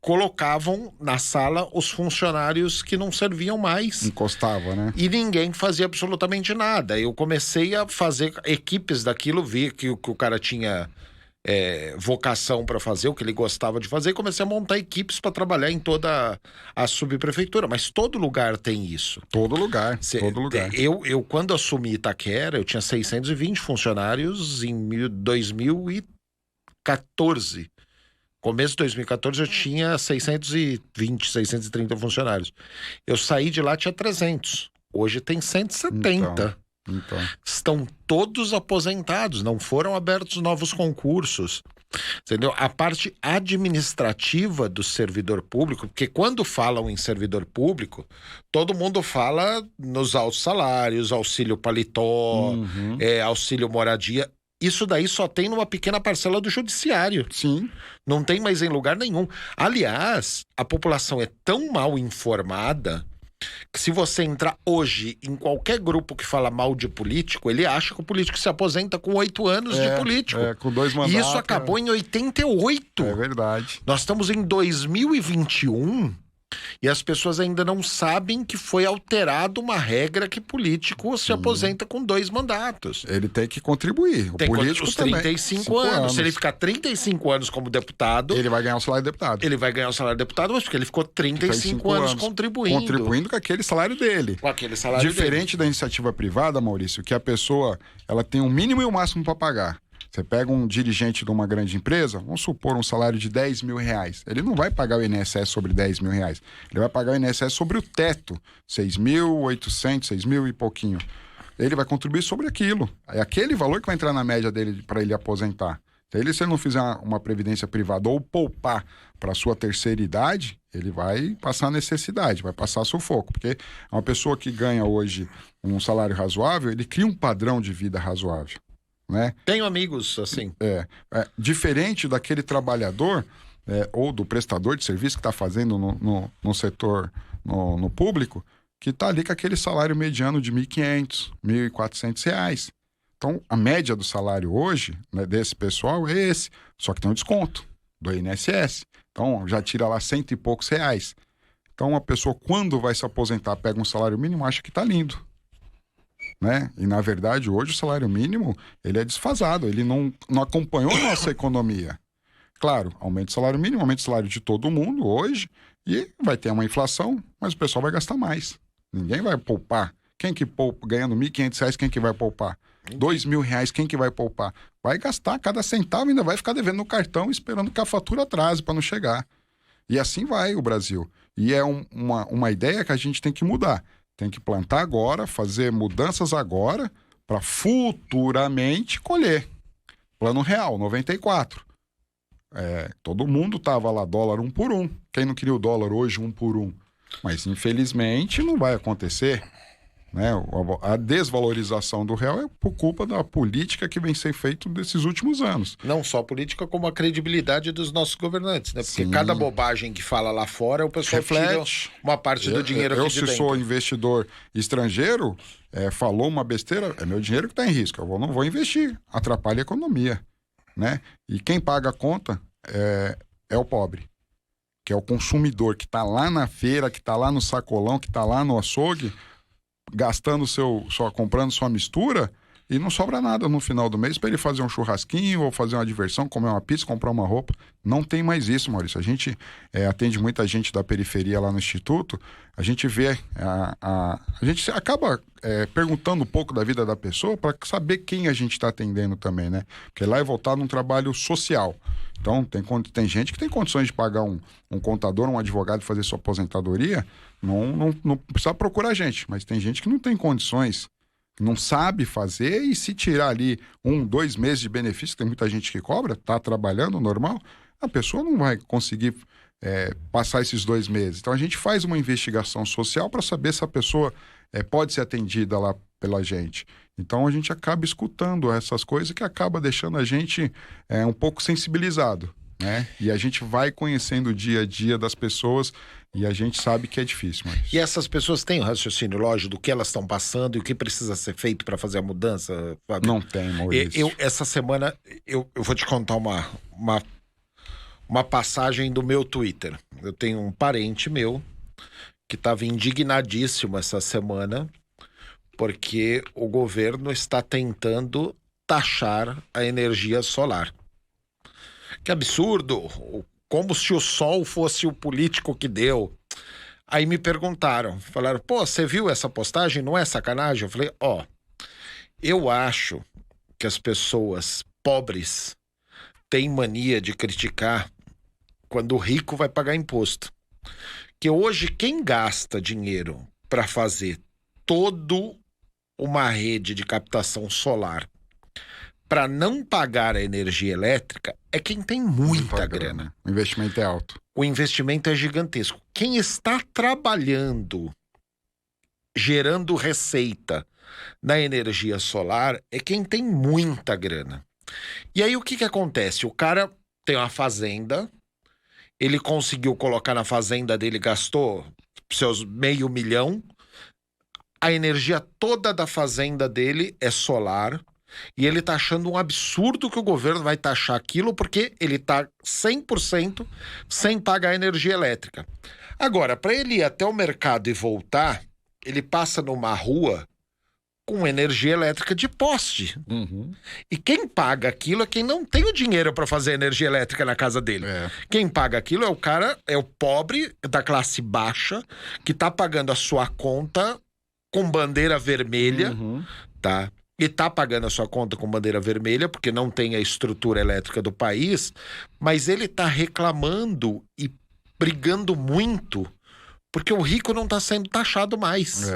Colocavam na sala os funcionários que não serviam mais. Encostava, né? E ninguém fazia absolutamente nada. Eu comecei a fazer equipes daquilo, vi que o cara tinha vocação para fazer, o que ele gostava de fazer, e comecei a montar equipes para trabalhar em toda a subprefeitura. Mas todo lugar tem isso. Todo lugar. Todo lugar. Eu, quando assumi Itaquera, eu tinha 620 funcionários em 2014. Começo de 2014 eu tinha 620, 630 funcionários. Eu saí de lá, tinha 300. Hoje tem 170. Então. Estão todos aposentados, não foram abertos novos concursos. Entendeu? A parte administrativa do servidor público, porque quando falam em servidor público, todo mundo fala nos altos salários, auxílio paletó, auxílio moradia. Isso daí só tem numa pequena parcela do judiciário. Sim. Não tem mais em lugar nenhum. Aliás, a população é tão mal informada que se você entrar hoje em qualquer grupo que fala mal de político, ele acha que o político se aposenta com 8 anos de político. Com 2 mandatos. E isso acabou em 88. É verdade. Nós estamos em 2021 e as pessoas ainda não sabem que foi alterada uma regra que político se aposenta com 2 mandatos. Ele tem que contribuir. O tem político os também. 35 anos. Se ele ficar 35 anos como deputado... Ele vai ganhar o salário de deputado. Ele vai ganhar o salário de deputado, mas porque ele ficou 35 anos contribuindo. Contribuindo com aquele salário dele. Com aquele salário Diferente da iniciativa privada, Maurício, que a pessoa ela tem um mínimo e um máximo para pagar. Você pega um dirigente de uma grande empresa, vamos supor um salário de 10 mil reais. Ele não vai pagar o INSS sobre 10 mil reais. Ele vai pagar o INSS sobre o teto, 6.800, 6 mil e pouquinho. Ele vai contribuir sobre aquilo. É aquele valor que vai entrar na média dele para ele aposentar. Se ele não fizer uma previdência privada ou poupar para a sua terceira idade, ele vai passar necessidade, vai passar sufoco. Porque uma pessoa que ganha hoje um salário razoável, ele cria um padrão de vida razoável. Né? Tenho amigos assim. Diferente daquele trabalhador ou do prestador de serviço que está fazendo no setor, no público, que está ali com aquele salário mediano de R$ 1.500, R$ 1.400. Então, a média do salário hoje, né, desse pessoal é esse, só que tem um desconto do INSS. Então, já tira lá 100 e poucos reais. Então, a pessoa, quando vai se aposentar, pega um salário mínimo, acha que está lindo. Né? E, na verdade, hoje o salário mínimo ele é desfasado, ele não acompanhou a nossa economia. Claro, aumenta o salário mínimo, aumenta o salário de todo mundo hoje e vai ter uma inflação, mas o pessoal vai gastar mais. Ninguém vai poupar. Quem que poupa? Ganhando R$ 1.500, quem que vai poupar? R$ 2.000, quem que vai poupar? Vai gastar cada centavo, ainda vai ficar devendo no cartão esperando que a fatura atrase para não chegar. E assim vai o Brasil. E é uma ideia que a gente tem que mudar. Tem que plantar agora, fazer mudanças agora, para futuramente colher. Plano Real, 94. Todo mundo tava lá, dólar 1 por 1. Quem não queria o dólar hoje 1 por 1? Mas, infelizmente, não vai acontecer. Né? A desvalorização do real é por culpa da política que vem ser feita desses últimos anos. Não só a política, como a credibilidade dos nossos governantes, né? Porque Sim. cada bobagem que fala lá fora, o pessoal reflete. Tira uma parte do dinheiro aqui de dentro. Se sou investidor estrangeiro, falou uma besteira, é meu dinheiro que está em risco. Eu não vou investir, atrapalha a economia. Né? E quem paga a conta é o pobre, que é o consumidor, que está lá na feira, que está lá no sacolão, que está lá no açougue, gastando comprando sua mistura, e não sobra nada no final do mês para ele fazer um churrasquinho ou fazer uma diversão, comer uma pizza, comprar uma roupa. Não tem mais isso, Maurício. A gente atende muita gente da periferia lá no Instituto, a gente vê, a gente acaba perguntando um pouco da vida da pessoa para saber quem a gente está atendendo também, né? Porque lá é voltado num trabalho social. Então, tem gente que tem condições de pagar um contador, um advogado, fazer sua aposentadoria, não precisa procurar a gente, mas tem gente que não tem condições, não sabe fazer, e se tirar ali 1, 2 meses de benefício, tem muita gente que cobra, está trabalhando normal, a pessoa não vai conseguir passar esses 2 meses. Então a gente faz uma investigação social para saber se a pessoa pode ser atendida lá pela gente. Então a gente acaba escutando essas coisas que acaba deixando a gente um pouco sensibilizado, né? E a gente vai conhecendo o dia a dia das pessoas e a gente sabe que é difícil. Mas... E essas pessoas têm o raciocínio lógico do que elas estão passando e o que precisa ser feito para fazer a mudança, Fábio? Não tem, Maurício. Essa semana, eu vou te contar uma passagem do meu Twitter. Eu tenho um parente meu que estava indignadíssimo essa semana porque o governo está tentando taxar a energia solar. Que absurdo! Como se o sol fosse o político que deu. Aí me perguntaram, falaram, pô, você viu essa postagem? Não é sacanagem? Eu falei, eu acho que as pessoas pobres têm mania de criticar quando o rico vai pagar imposto. Que hoje quem gasta dinheiro para fazer todo uma rede de captação solar para não pagar a energia elétrica é quem tem muita grana. O investimento é alto. O investimento é gigantesco. Quem está trabalhando, gerando receita na energia solar é quem tem muita grana. E aí o que acontece? O cara tem uma fazenda, ele conseguiu colocar na fazenda dele, gastou seus $500 mil, a energia toda da fazenda dele é solar, e ele tá achando um absurdo que o governo vai taxar aquilo porque ele tá 100% sem pagar energia elétrica. Agora, para ele ir até o mercado e voltar, ele passa numa rua com energia elétrica de poste. Uhum. E quem paga aquilo é quem não tem o dinheiro para fazer energia elétrica na casa dele. Quem paga aquilo é o cara, é o pobre da classe baixa que tá pagando a sua conta com bandeira vermelha, tá? E tá pagando a sua conta com bandeira vermelha porque não tem a estrutura elétrica do país, mas ele tá reclamando e brigando muito porque o rico não tá sendo taxado mais.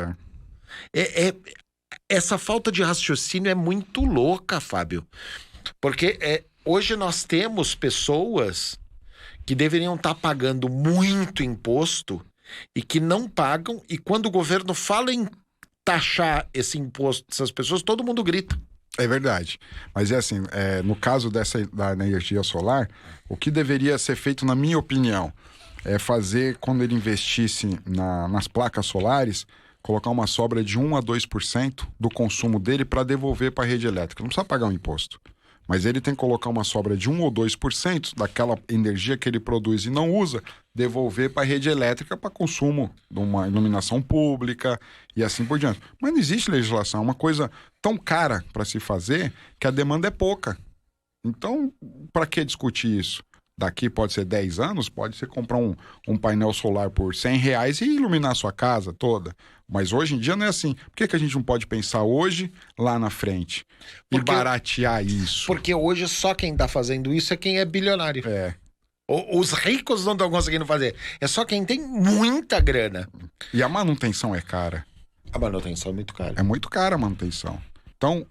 Essa falta de raciocínio é muito louca, Fábio. Porque hoje nós temos pessoas que deveriam estar pagando muito imposto e que não pagam, e quando o governo fala em taxar esse imposto dessas pessoas, todo mundo grita. É verdade. Mas é assim, no caso da energia solar, o que deveria ser feito, na minha opinião, é fazer, quando ele investisse nas placas solares, colocar uma sobra de 1 a 2% do consumo dele para devolver para a rede elétrica. Não precisa pagar um imposto. Mas ele tem que colocar uma sobra de 1 ou 2% daquela energia que ele produz e não usa, devolver para a rede elétrica para consumo de uma iluminação pública e assim por diante. Mas não existe legislação, é uma coisa tão cara para se fazer que a demanda é pouca. Então, para que discutir isso? Daqui pode ser 10 anos, pode ser comprar um painel solar por R$100 e iluminar a sua casa toda. Mas hoje em dia não é assim. Por que a gente não pode pensar hoje, lá na frente? E baratear isso? Porque hoje só quem está fazendo isso é quem é bilionário. Os ricos não estão conseguindo fazer. É só quem tem muita grana. E a manutenção é cara. A manutenção é muito cara. É muito cara a manutenção. Então,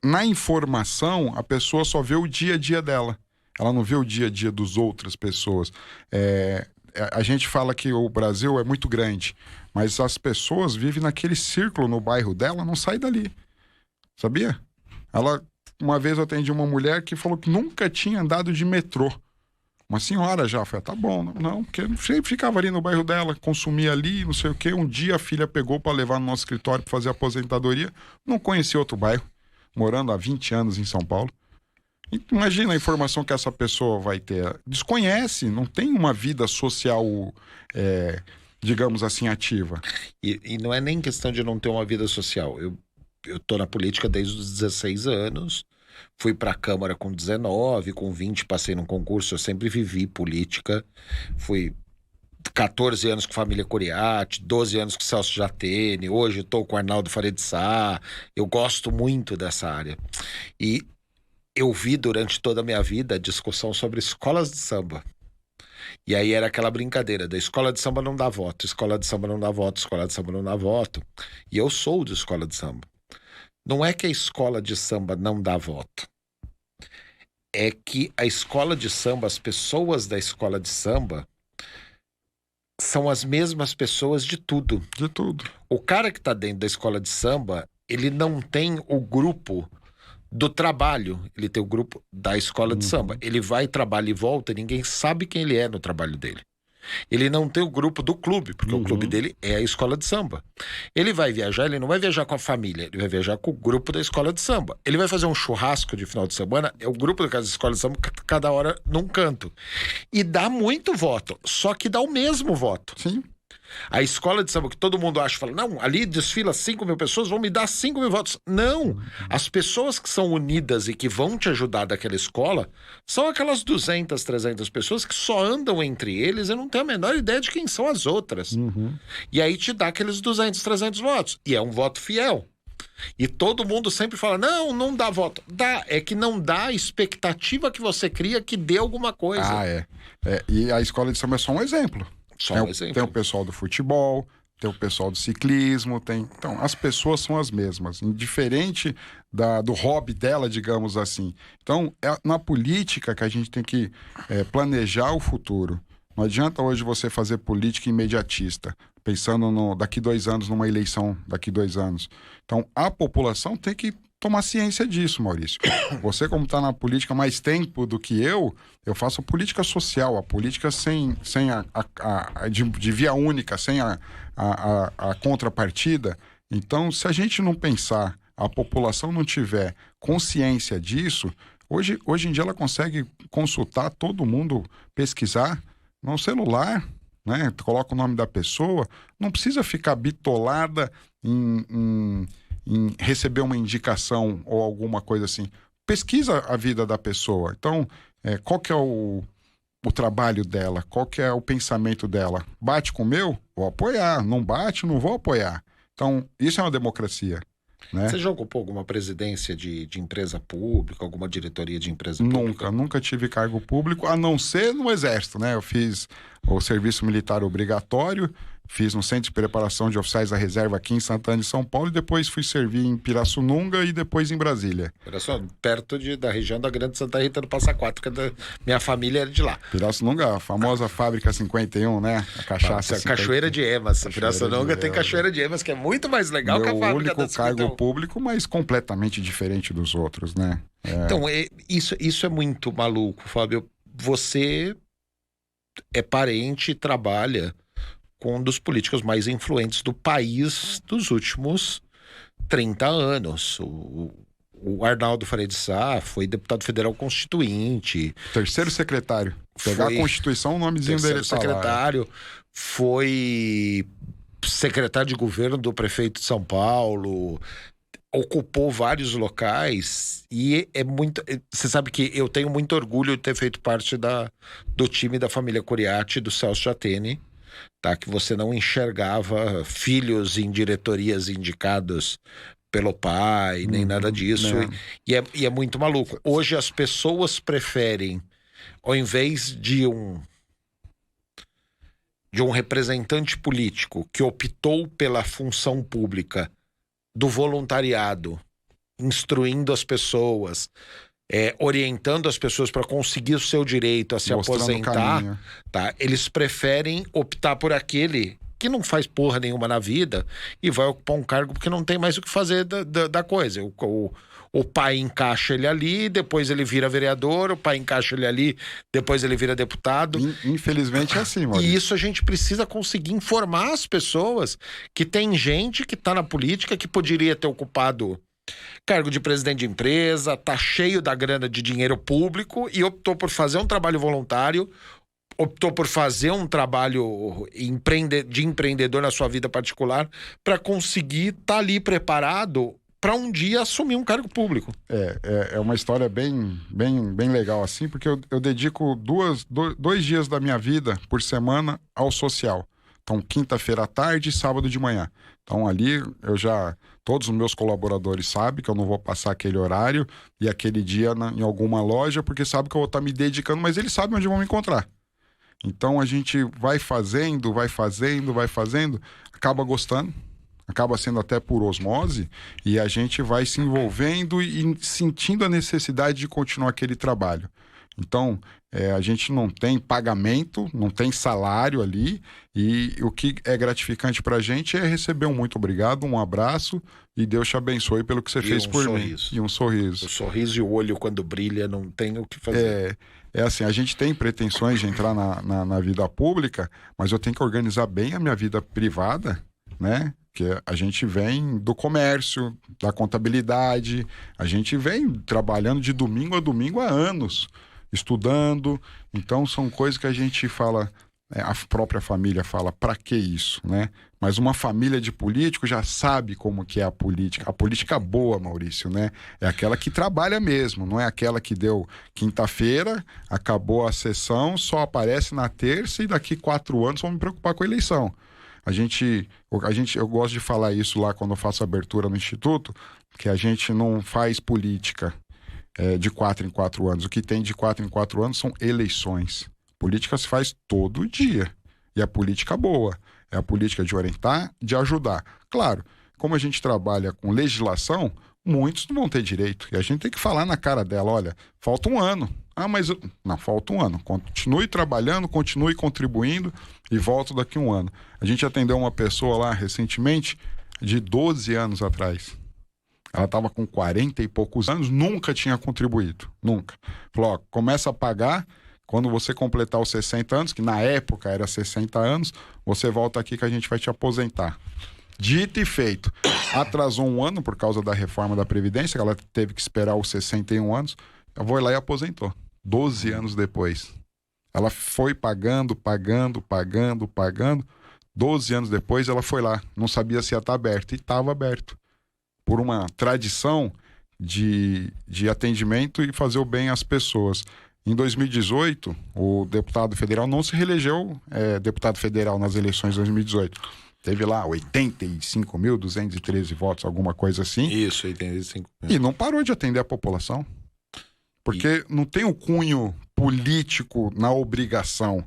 na informação, a pessoa só vê o dia a dia dela. Ela não vê o dia a dia das outras pessoas. A gente fala que o Brasil é muito grande, mas as pessoas vivem naquele círculo no bairro dela, não sai dali. Sabia? Uma vez eu atendi uma mulher que falou que nunca tinha andado de metrô. Uma senhora já. Eu falei, tá bom, não, porque sempre ficava ali no bairro dela, consumia ali, não sei o quê. Um dia a filha pegou para levar no nosso escritório para fazer aposentadoria, não conhecia outro bairro, morando há 20 anos em São Paulo. Imagina a informação que essa pessoa vai ter. Desconhece, não tem uma vida social, digamos assim, ativa. E não é nem questão de não ter uma vida social. Eu tô na política desde os 16 anos, fui pra Câmara com 19, com 20 passei num concurso, eu sempre vivi política, fui 14 anos com família Coriati, 12 anos com Celso Jatene, hoje eu tô com Arnaldo Faria de Sá, eu gosto muito dessa área. E eu vi durante toda a minha vida a discussão sobre escolas de samba. E aí era aquela brincadeira da escola de samba não dá voto, escola de samba não dá voto, escola de samba não dá voto. E eu sou de escola de samba. Não é que a escola de samba não dá voto. É que a escola de samba, as pessoas da escola de samba são as mesmas pessoas de tudo. De tudo. O cara que tá dentro da escola de samba, ele não tem o grupo do trabalho, ele tem o grupo da escola de samba. Ele vai, trabalha e volta, e ninguém sabe quem ele é no trabalho dele. Ele não tem o grupo do clube, porque o clube dele é a escola de samba. Ele vai viajar, ele não vai viajar com a família, ele vai viajar com o grupo da escola de samba. Ele vai fazer um churrasco de final de semana, é o grupo da escola de samba, cada hora num canto. E dá muito voto, só que dá o mesmo voto. Sim. A escola de samba que todo mundo acha, fala, não, ali desfila 5 mil pessoas, vão me dar 5 mil votos. Não, as pessoas que são unidas e que vão te ajudar daquela escola são aquelas 200, 300 pessoas que só andam entre eles e não tem a menor ideia de quem são as outras. E aí te dá aqueles 200, 300 votos. E é um voto fiel. E todo mundo sempre fala, não dá voto. Dá, é que não dá a expectativa que você cria que dê alguma coisa. E a escola de samba é só um exemplo. Exemplo. Tem o pessoal do futebol, tem o pessoal do ciclismo, então as pessoas são as mesmas, indiferente do hobby dela, digamos assim. Então, é na política que a gente tem que planejar o futuro. Não adianta hoje você fazer política imediatista, pensando daqui 2 anos, numa eleição daqui 2 anos. Então, a população tem que tomar ciência disso, Maurício. Você, como está na política mais tempo do que eu faço a política social, a política de via única, sem a contrapartida. Então, se a gente não pensar, a população não tiver consciência disso, hoje em dia ela consegue consultar todo mundo, pesquisar no celular, né? Coloca o nome da pessoa, não precisa ficar bitolada em receber uma indicação ou alguma coisa assim. Pesquisa a vida da pessoa. Então, qual que é o trabalho dela? Qual que é o pensamento dela? Bate com o meu? Vou apoiar. Não bate? Não vou apoiar. Então, isso é uma democracia. Né? Você já ocupou alguma presidência de empresa pública, alguma diretoria de empresa pública? Nunca tive cargo público, a não ser no Exército, né? Eu fiz o serviço militar obrigatório, fiz no Centro de Preparação de Oficiais da Reserva aqui em Santana de São Paulo e depois fui servir em Pirassununga e depois em Brasília. Olha só, perto da região da Grande Santa Rita do Passa Quatro, que minha família era de lá. Pirassununga, a famosa Fábrica 51, né? A cachaça. Cachoeira de Emas. Pirassununga tem Cachoeira de Emas, que é muito mais legal que a fábrica da 51. O único cargo público, mas completamente diferente dos outros, né? Então, isso é muito maluco, Fábio. Você é parente e trabalha com um dos políticos mais influentes do país dos últimos 30 anos. O Arnaldo Faria de Sá foi deputado federal constituinte. Terceiro secretário. Pegar a Constituição, o nomezinho dele tá secretário. Foi secretário de governo do prefeito de São Paulo. Ocupou vários locais e é muito... Você sabe que eu tenho muito orgulho de ter feito parte do time da família Coriati, do Celso Jatene, tá? Que você não enxergava filhos em diretorias indicados pelo pai, nem nada disso. E é muito maluco. Hoje as pessoas preferem ao invés de um representante político que optou pela função pública do voluntariado, instruindo as pessoas, orientando as pessoas para conseguir o seu direito a se aposentar, tá? Eles preferem optar por aquele que não faz porra nenhuma na vida e vai ocupar um cargo porque não tem mais o que fazer da coisa. O pai encaixa ele ali, depois ele vira vereador, o pai encaixa ele ali, depois ele vira deputado. Infelizmente é assim, Maurício. E isso a gente precisa conseguir informar as pessoas que tem gente que tá na política que poderia ter ocupado cargo de presidente de empresa, tá cheio da grana de dinheiro público e optou por fazer um trabalho voluntário, optou por fazer um trabalho de empreendedor na sua vida particular para conseguir estar ali preparado para um dia assumir um cargo público. É uma história bem legal assim, porque eu dedico dois dias da minha vida por semana ao social. Então, quinta-feira à tarde e sábado de manhã. Então, ali todos os meus colaboradores sabem que eu não vou passar aquele horário e aquele dia em alguma loja, porque sabe que eu vou estar me dedicando, mas eles sabem onde vão me encontrar. Então, a gente vai fazendo, acaba gostando, acaba sendo até por osmose, e a gente vai se envolvendo e sentindo a necessidade de continuar aquele trabalho. Então, a gente não tem pagamento, não tem salário ali, e o que é gratificante pra gente é receber um muito obrigado, um abraço, e Deus te abençoe pelo que você fez por mim. E um sorriso. O sorriso e o olho quando brilha, não tem o que fazer. É assim, a gente tem pretensões de entrar na vida pública, mas eu tenho que organizar bem a minha vida privada, né? Que a gente vem do comércio, da contabilidade, a gente vem trabalhando de domingo a domingo há anos, estudando. Então são coisas que a gente fala, a própria família fala, para que isso, né? Mas uma família de político já sabe como que é a política boa, Maurício, né? É aquela que trabalha mesmo, não é aquela que deu quinta-feira, acabou a sessão, só aparece na terça e daqui 4 anos vamos me preocupar com a eleição. Eu gosto de falar isso lá quando eu faço abertura no Instituto, que a gente não faz política de 4 em 4 anos. O que tem de 4 em 4 anos são eleições. Política se faz todo dia. E a política boa. É a política de orientar, de ajudar. Claro, como a gente trabalha com legislação, muitos não vão ter direito. E a gente tem que falar na cara dela, olha, falta 1 ano. Não, falta 1 ano. Continue trabalhando, continue contribuindo e volto daqui 1 ano. A gente atendeu uma pessoa lá recentemente, de 12 anos atrás. Ela estava com 40 e poucos anos, nunca tinha contribuído. Nunca. Falou, começa a pagar quando você completar os 60 anos, que na época era 60 anos, você volta aqui que a gente vai te aposentar. Dito e feito. Atrasou 1 ano por causa da reforma da Previdência, que ela teve que esperar os 61 anos. Eu vou lá e aposentou. 12 anos depois. Ela foi pagando. 12 anos depois ela foi lá. Não sabia se ia estar aberto. E estava aberto. Por uma tradição de atendimento e fazer o bem às pessoas. Em 2018, o deputado federal não se reelegeu deputado federal nas eleições de 2018. Teve lá 85.213 votos, alguma coisa assim. Isso, 85. E não parou de atender a população. Porque não tem o cunho político na obrigação.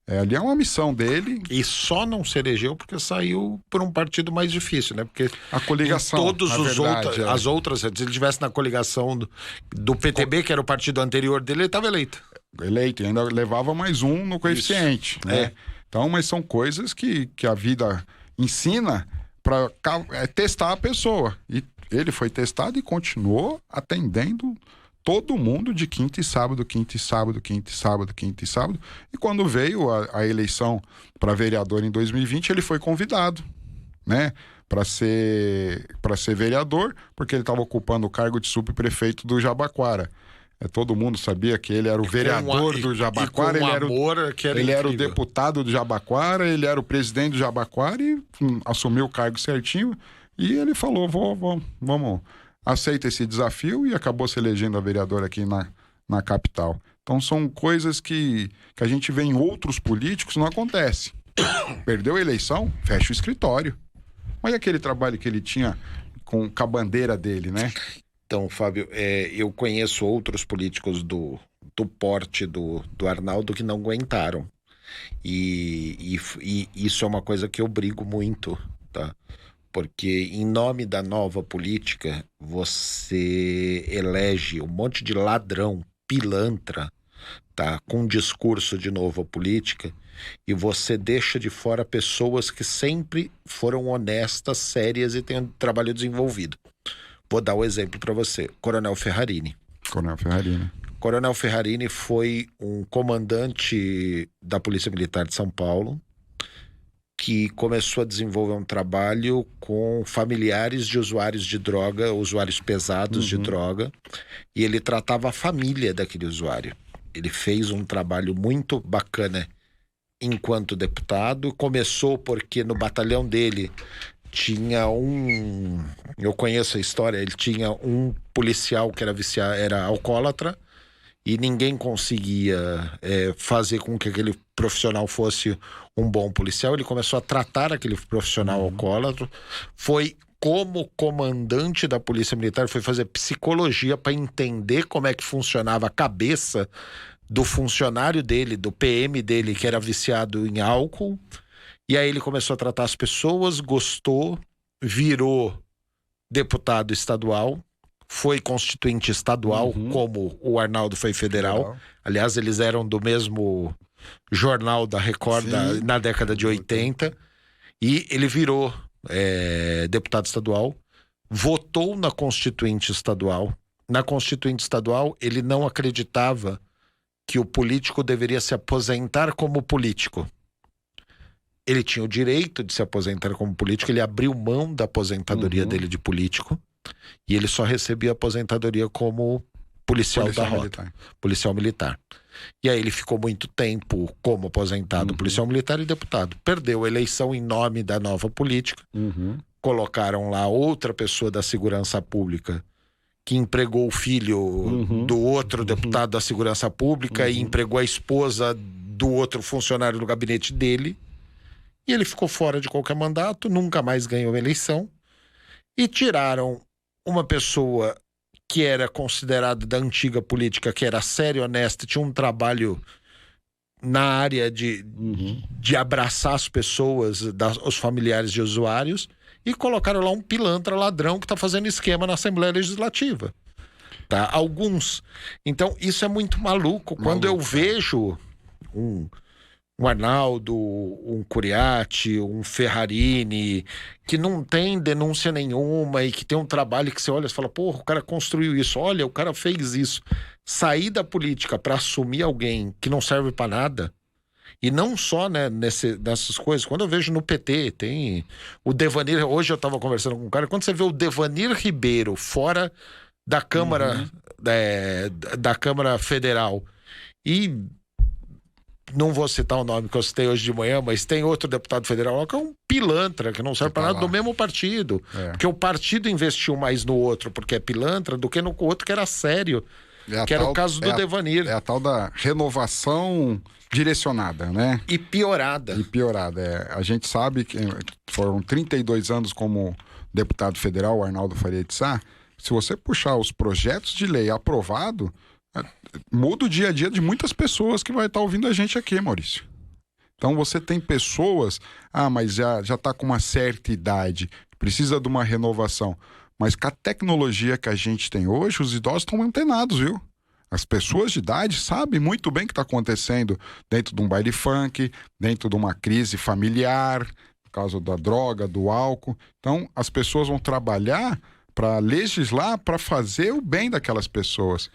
Ali é uma missão dele. E só não se elegeu porque saiu por um partido mais difícil, né? Porque a coligação, todos as outras, se ele estivesse na coligação do PTB, que era o partido anterior dele, ele estava eleito. Eleito, e ainda levava mais 1 no coeficiente, né? Então, mas são coisas que a vida ensina para testar a pessoa. E ele foi testado e continuou atendendo todo mundo de quinta e sábado. E quando veio a eleição para vereador em 2020, ele foi convidado, né? Para ser vereador, porque ele estava ocupando o cargo de subprefeito do Jabaquara. Todo mundo sabia que ele era o vereador do Jabaquara, ele era o deputado do Jabaquara, ele era o presidente do Jabaquara e assumiu o cargo certinho. E ele falou, vamos, aceita esse desafio e acabou se elegendo a vereador aqui na capital. Então são coisas que a gente vê em outros políticos, não acontece. Perdeu a eleição, fecha o escritório. Olha aquele trabalho que ele tinha com a bandeira dele, né? Então, Fábio, eu conheço outros políticos do porte do Arnaldo que não aguentaram. E isso é uma coisa que eu brigo muito, tá? Porque em nome da nova política, você elege um monte de ladrão, pilantra, tá? Com discurso de nova política, e você deixa de fora pessoas que sempre foram honestas, sérias e têm um trabalho desenvolvido. Vou dar o exemplo para você. Coronel Ferrarini. Coronel Ferrarini foi um comandante da Polícia Militar de São Paulo que começou a desenvolver um trabalho com familiares de usuários de droga, usuários pesados de droga, e ele tratava a família daquele usuário. Ele fez um trabalho muito bacana enquanto deputado. Começou porque no batalhão dele tinha eu conheço a história, ele tinha um policial que era alcoólatra, e ninguém conseguia fazer com que aquele profissional fosse um bom policial. Ele começou a tratar aquele profissional alcoólatra, foi como comandante da Polícia Militar, foi fazer psicologia para entender como é que funcionava a cabeça do funcionário dele, do PM dele, que era viciado em álcool. E aí ele começou a tratar as pessoas, gostou, virou deputado estadual, foi constituinte estadual, como o Arnaldo foi federal. Aliás, eles eram do mesmo jornal da Record na década de 80. E ele virou deputado estadual, votou na constituinte estadual. Na constituinte estadual, ele não acreditava que o político deveria se aposentar como político. Ele tinha o direito de se aposentar como político, ele abriu mão da aposentadoria dele de político, e ele só recebia aposentadoria como policial da rota, policial militar. E aí ele ficou muito tempo como aposentado, policial militar e deputado. Perdeu a eleição em nome da nova política, colocaram lá outra pessoa da segurança pública que empregou o filho do outro deputado da segurança pública e empregou a esposa do outro funcionário do gabinete dele. E ele ficou fora de qualquer mandato, nunca mais ganhou a eleição. E tiraram uma pessoa que era considerada da antiga política, que era séria, honesta, tinha um trabalho na área de abraçar as pessoas, os familiares de usuários, e colocaram lá um pilantra ladrão que está fazendo esquema na Assembleia Legislativa. Tá? Alguns. Então, isso é muito maluco. Quando eu vejo um Arnaldo, um Curiatti, um Ferrarini, que não tem denúncia nenhuma e que tem um trabalho que você olha e fala, porra, o cara construiu isso, olha, o cara fez isso. Sair da política para assumir alguém que não serve para nada, e não só, né, nessas coisas. Quando eu vejo no PT, tem o Devanir, hoje eu estava conversando com um cara, quando você vê o Devanir Ribeiro fora da Câmara, da Câmara Federal, e não vou citar o nome que eu citei hoje de manhã, mas tem outro deputado federal que é um pilantra, que não serve para nada, do mesmo partido. Porque o partido investiu mais no outro, porque é pilantra, do que no outro que era sério, que era o caso do Devanir. É a tal da renovação direcionada, né? E piorada. A gente sabe que foram 32 anos como deputado federal, o Arnaldo Faria de Sá. Se você puxar os projetos de lei aprovados, muda o dia a dia de muitas pessoas que vai estar ouvindo a gente aqui, Maurício. Então você tem pessoas, mas já está com uma certa idade, precisa de uma renovação. Mas com a tecnologia que a gente tem hoje, os idosos estão antenados, viu? As pessoas de idade sabem muito bem o que está acontecendo dentro de um baile funk, dentro de uma crise familiar, por causa da droga, do álcool. Então as pessoas vão trabalhar para legislar, para fazer o bem daquelas pessoas.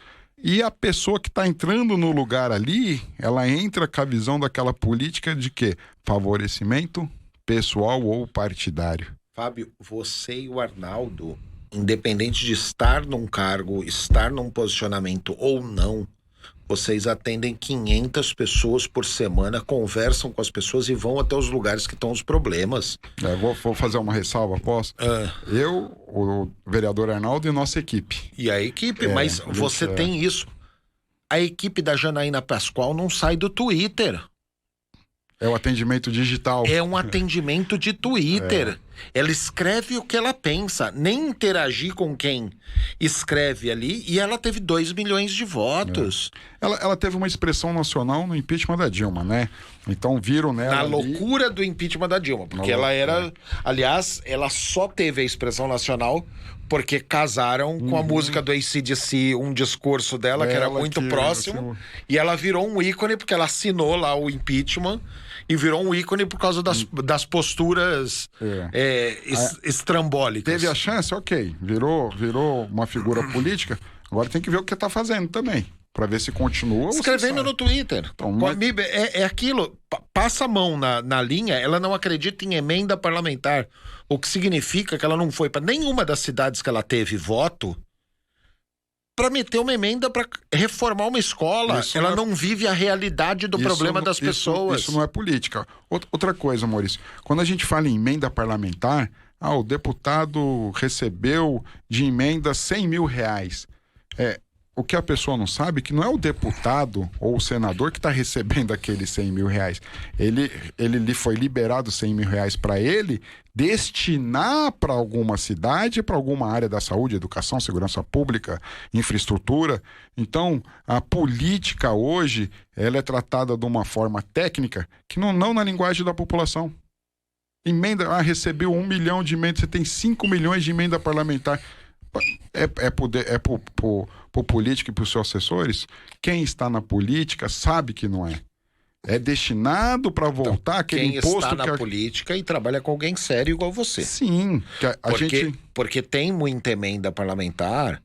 E a pessoa que está entrando no lugar ali, ela entra com a visão daquela política de quê? Favorecimento pessoal ou partidário. Fábio, você e o Arnaldo, independente de estar num cargo, estar num posicionamento ou não, vocês atendem 500 pessoas por semana, conversam com as pessoas e vão até os lugares que estão os problemas. Vou fazer uma ressalva, posso? Eu, o vereador Arnaldo e nossa equipe. E a equipe, mas você tem isso. A equipe da Janaína Pascoal não sai do Twitter. É o atendimento digital. É um atendimento de Twitter. Ela escreve o que ela pensa, nem interagir com quem escreve ali, e ela teve 2 milhões de votos. Ela teve uma expressão nacional no impeachment da Dilma, né? Então viram nela Na ali... loucura do impeachment da Dilma, porque ela era... Aliás, ela só teve a expressão nacional porque casaram com a música do AC/DC, um discurso dela que era muito próximo, e ela virou um ícone porque ela assinou lá o impeachment e virou um ícone por causa das posturas estrambólicas. Teve a chance, ok, virou uma figura política, agora tem que ver o que tá fazendo também, para ver se continua. Escrevendo no Twitter. Então, é aquilo, passa a mão na linha, ela não acredita em emenda parlamentar, o que significa que ela não foi para nenhuma das cidades que ela teve voto para meter uma emenda para reformar uma escola. Ela não vive a realidade do problema das pessoas. Isso não é política. Outra coisa, Maurício, quando a gente fala em emenda parlamentar, o deputado recebeu de emenda 100 mil reais. O que a pessoa não sabe é que não é o deputado ou o senador que está recebendo aqueles 100 mil reais. Ele foi liberado 100 mil reais para ele destinar para alguma cidade, para alguma área da saúde, educação, segurança pública, infraestrutura. Então, a política hoje, ela é tratada de uma forma técnica que não na linguagem da população. Emenda, recebeu 1 milhão de emenda, você tem 5 milhões de emenda parlamentar. Pro político e pros seus assessores, quem está na política sabe que não é. É destinado para voltar aquele imposto. Quem está na política e trabalha com alguém sério igual você. Sim. Porque tem muita emenda parlamentar.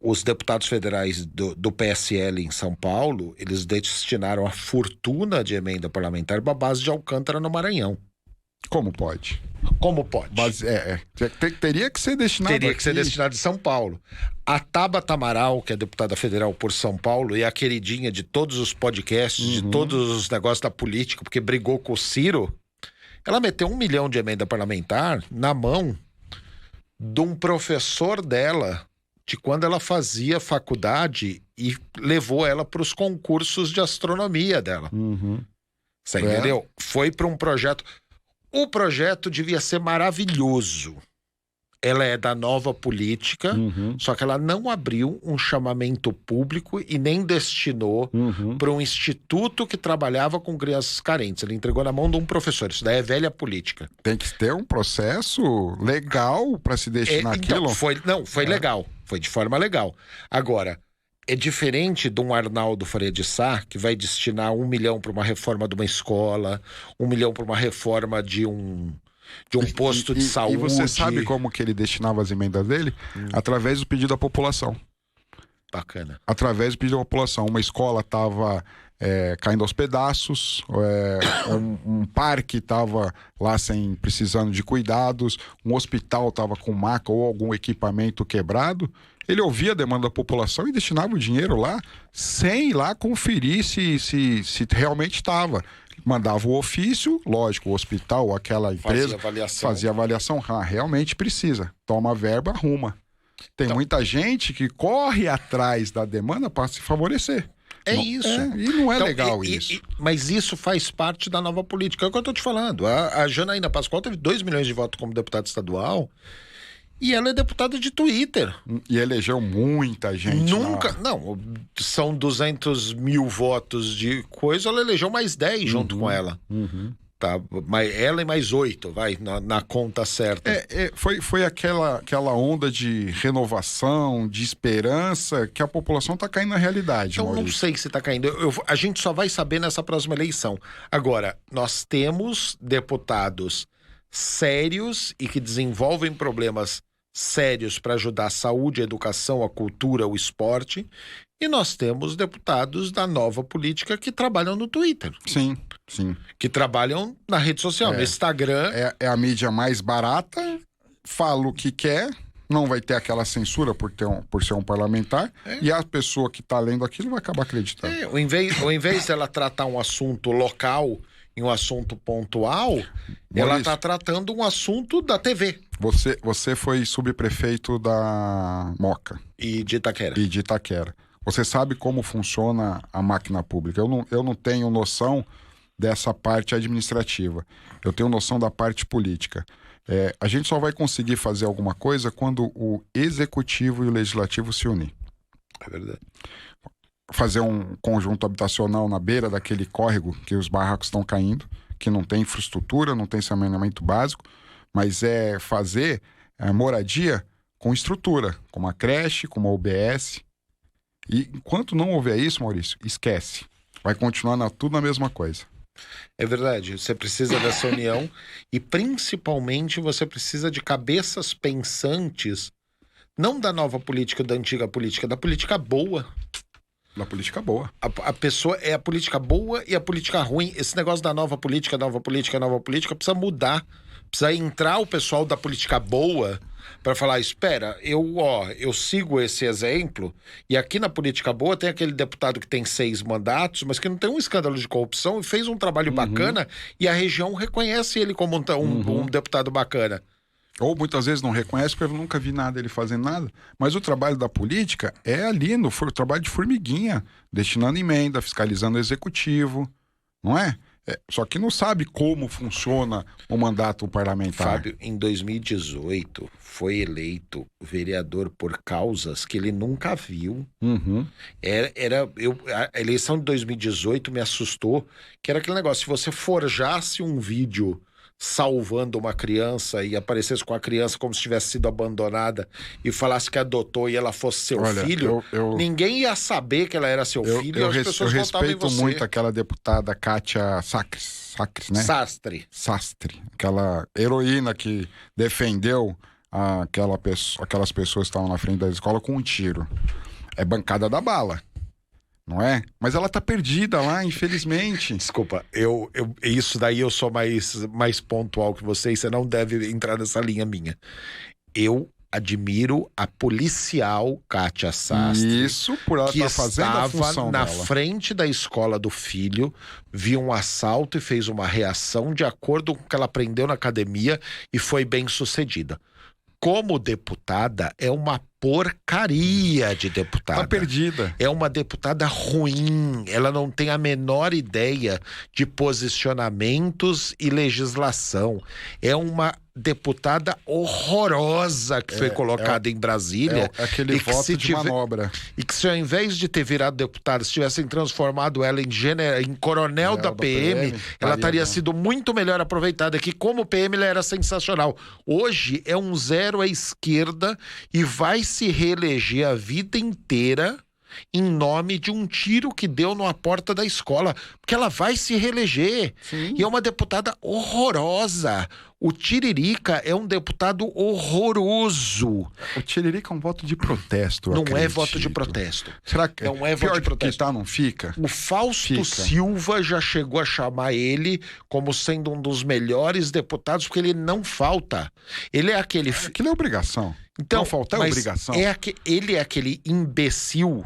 Os deputados federais do PSL em São Paulo, eles destinaram a fortuna de emenda parlamentar para a base de Alcântara no Maranhão. Como pode? Como pode? Teria que ser destinado. Teria que ser destinado de São Paulo. A Tabata Amaral, que é deputada federal por São Paulo, e a queridinha de todos os podcasts, de todos os negócios da política, porque brigou com o Ciro, ela meteu 1 milhão de emenda parlamentar na mão de um professor dela, de quando ela fazia faculdade, e levou ela para os concursos de astronomia dela. Você entendeu? Foi para um projeto... O projeto devia ser maravilhoso. Ela é da Nova Política, só que ela não abriu um chamamento público e nem destinou para um instituto que trabalhava com crianças carentes. Ele entregou na mão de um professor. Isso daí é velha política. Tem que ter um processo legal para se destinar aquilo. Foi legal. Foi de forma legal. Agora, é diferente de um Arnaldo Faria de Sá, que vai destinar 1 milhão para uma reforma de uma escola, 1 milhão para uma reforma de um posto de saúde. E você sabe como que ele destinava as emendas dele? Através do pedido da população. Bacana. Através do pedido da população. Uma escola estava caindo aos pedaços, um parque estava lá precisando de cuidados, um hospital estava com maca ou algum equipamento quebrado. Ele ouvia a demanda da população e destinava o dinheiro lá sem ir lá conferir se realmente estava. Mandava o ofício, lógico, o hospital, aquela empresa fazia avaliação. Realmente precisa. Toma a verba, arruma. Tem muita gente que corre atrás da demanda para se favorecer. Isso. E não é legal isso. Mas isso faz parte da nova política. É o que eu estou te falando. A Janaína Pascoal teve 2 milhões de votos como deputada estadual. E ela é deputada de Twitter. E elegeu muita gente. Não, são 200 mil votos de coisa, ela elegeu mais 10 junto com ela. Tá, ela e mais 8, vai, na conta certa. Foi aquela onda de renovação, de esperança, que a população está caindo na realidade. Então, Maurício, não sei se está caindo. A gente só vai saber nessa próxima eleição. Agora, nós temos deputados sérios e que desenvolvem problemas sérios para ajudar a saúde, a educação, a cultura, o esporte. E nós temos deputados da nova política que trabalham no Twitter. Sim. Que trabalham na rede social, no Instagram. É a mídia mais barata, fala o que quer, não vai ter aquela censura por ser um parlamentar, e a pessoa que está lendo aquilo vai acabar acreditando. Ao invés dela tratar um assunto local em um assunto pontual, Maurício, ela está tratando um assunto da TV. Você foi subprefeito da Moca. E de Itaquera. Você sabe como funciona a máquina pública. Eu não tenho noção dessa parte administrativa. Eu tenho noção da parte política. A gente só vai conseguir fazer alguma coisa quando o executivo e o legislativo se unir. É verdade. Fazer um conjunto habitacional na beira daquele córrego que os barracos estão caindo, que não tem infraestrutura, não tem saneamento básico, mas é fazer moradia com estrutura, com uma creche, com uma UBS. E enquanto não houver isso, Maurício, esquece. Vai continuar tudo na mesma coisa. É verdade, você precisa dessa união e principalmente você precisa de cabeças pensantes, não da nova política, da antiga política, da política boa. Da política boa. A pessoa é a política boa e a política ruim. Esse negócio da nova política precisa mudar. Precisa entrar o pessoal da política boa para falar, espera, eu sigo esse exemplo e aqui na política boa tem aquele deputado que tem 6 mandatos, mas que não tem um escândalo de corrupção e fez um trabalho bacana e a região reconhece ele como um deputado bacana. Ou muitas vezes não reconhece porque eu nunca vi nada ele fazendo nada. Mas o trabalho da política é ali, o trabalho de formiguinha, destinando emenda, fiscalizando o executivo, não é? Só que não sabe como funciona o mandato parlamentar. Fábio, em 2018, foi eleito vereador por causas que ele nunca viu. A eleição de 2018 me assustou, que era aquele negócio, se você forjasse um vídeo salvando uma criança e aparecesse com a criança como se tivesse sido abandonada e falasse que adotou e ela fosse seu filho, ninguém ia saber que ela era seu filho e as pessoas votavam em você. Eu respeito muito aquela deputada Kátia Sacres, né? Sastre, aquela heroína que defendeu aquelas pessoas que estavam na frente da escola com um tiro. É bancada da bala. Não é? Mas ela tá perdida lá, infelizmente. Desculpa, isso daí eu sou mais pontual que você não deve entrar nessa linha minha. Eu admiro a policial Kátia Sastre. Isso, por ela estar fazendo a função na dela. frente da escola do filho, viu um assalto e fez uma reação de acordo com o que ela aprendeu na academia e foi bem sucedida. Como deputada, é uma porcaria de deputada. Tá perdida. É uma deputada ruim. Ela não tem a menor ideia de posicionamentos e legislação. É uma deputada horrorosa que foi colocada em Brasília. Aquele voto de manobra. E que se ao invés de ter virado deputada, se tivessem transformado ela em coronel da PM, ela estaria sido muito melhor aproveitada, que como PM ela era sensacional. Hoje é um zero à esquerda e vai se reeleger a vida inteira em nome de um tiro que deu numa porta da escola, porque ela vai se reeleger. Sim. E é uma deputada horrorosa. O Tiririca é um deputado horroroso. O Tiririca é um voto de protesto, Não é voto de protesto. Será que não é voto de protesto? Que não fica? O Fausto Silva já chegou a chamar ele como sendo um dos melhores deputados, porque ele não falta. Ele é aquele... Aquilo é obrigação. Então, não faltar é obrigação. Ele é aquele imbecil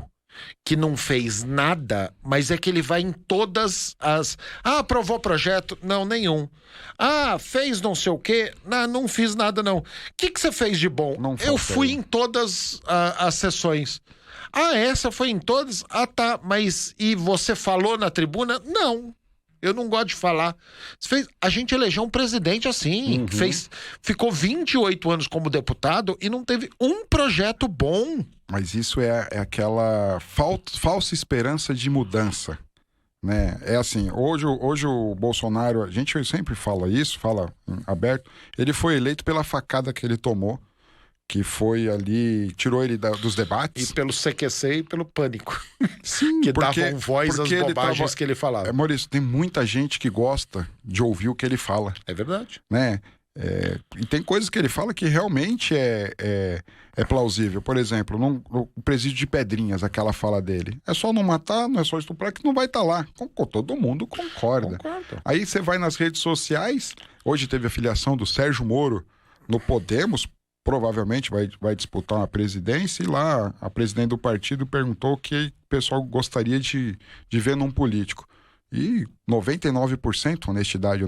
que não fez nada, mas é que ele vai em todas as... aprovou projeto? Não, nenhum. Fez não sei o quê? Não fiz nada, não. O que você fez de bom? Eu fui em todas as sessões. Essa foi em todas? Tá. Mas e você falou na tribuna? Não. Eu não gosto de falar. A gente elegeu um presidente assim, ficou 28 anos como deputado e não teve um projeto bom. Mas isso é aquela falsa esperança de mudança, né? É assim, hoje o Bolsonaro, a gente sempre fala isso, fala aberto, ele foi eleito pela facada que ele tomou, que foi ali, tirou ele dos debates. E pelo CQC e pelo pânico. Sim, que davam voz às bobagens que ele falava. Maurício, tem muita gente que gosta de ouvir o que ele fala. É verdade. Né? E tem coisas que ele fala que realmente é plausível. Por exemplo, no presídio de Pedrinhas, aquela fala dele. É só não matar, não é só estuprar, que não vai estar lá. Todo mundo concorda. Concordo. Aí você vai nas redes sociais, hoje teve a filiação do Sérgio Moro no Podemos, provavelmente vai disputar uma presidência, e lá a presidente do partido perguntou o que o pessoal gostaria de ver num político. E 99% honestidade.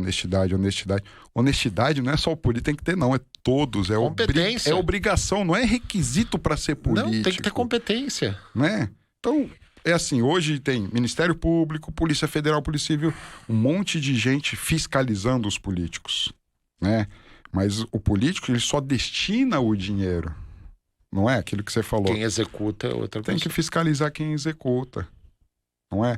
Honestidade não é só o político, tem que ter, não. É todos. É competência. É obrigação, não é requisito para ser político. Não, tem que ter competência. Né? Então, é assim, hoje tem Ministério Público, Polícia Federal, Polícia Civil, um monte de gente fiscalizando os políticos, né? Mas o político, ele só destina o dinheiro, não é aquilo que você falou. Quem executa é outra Tem coisa. que fiscalizar quem executa, não é?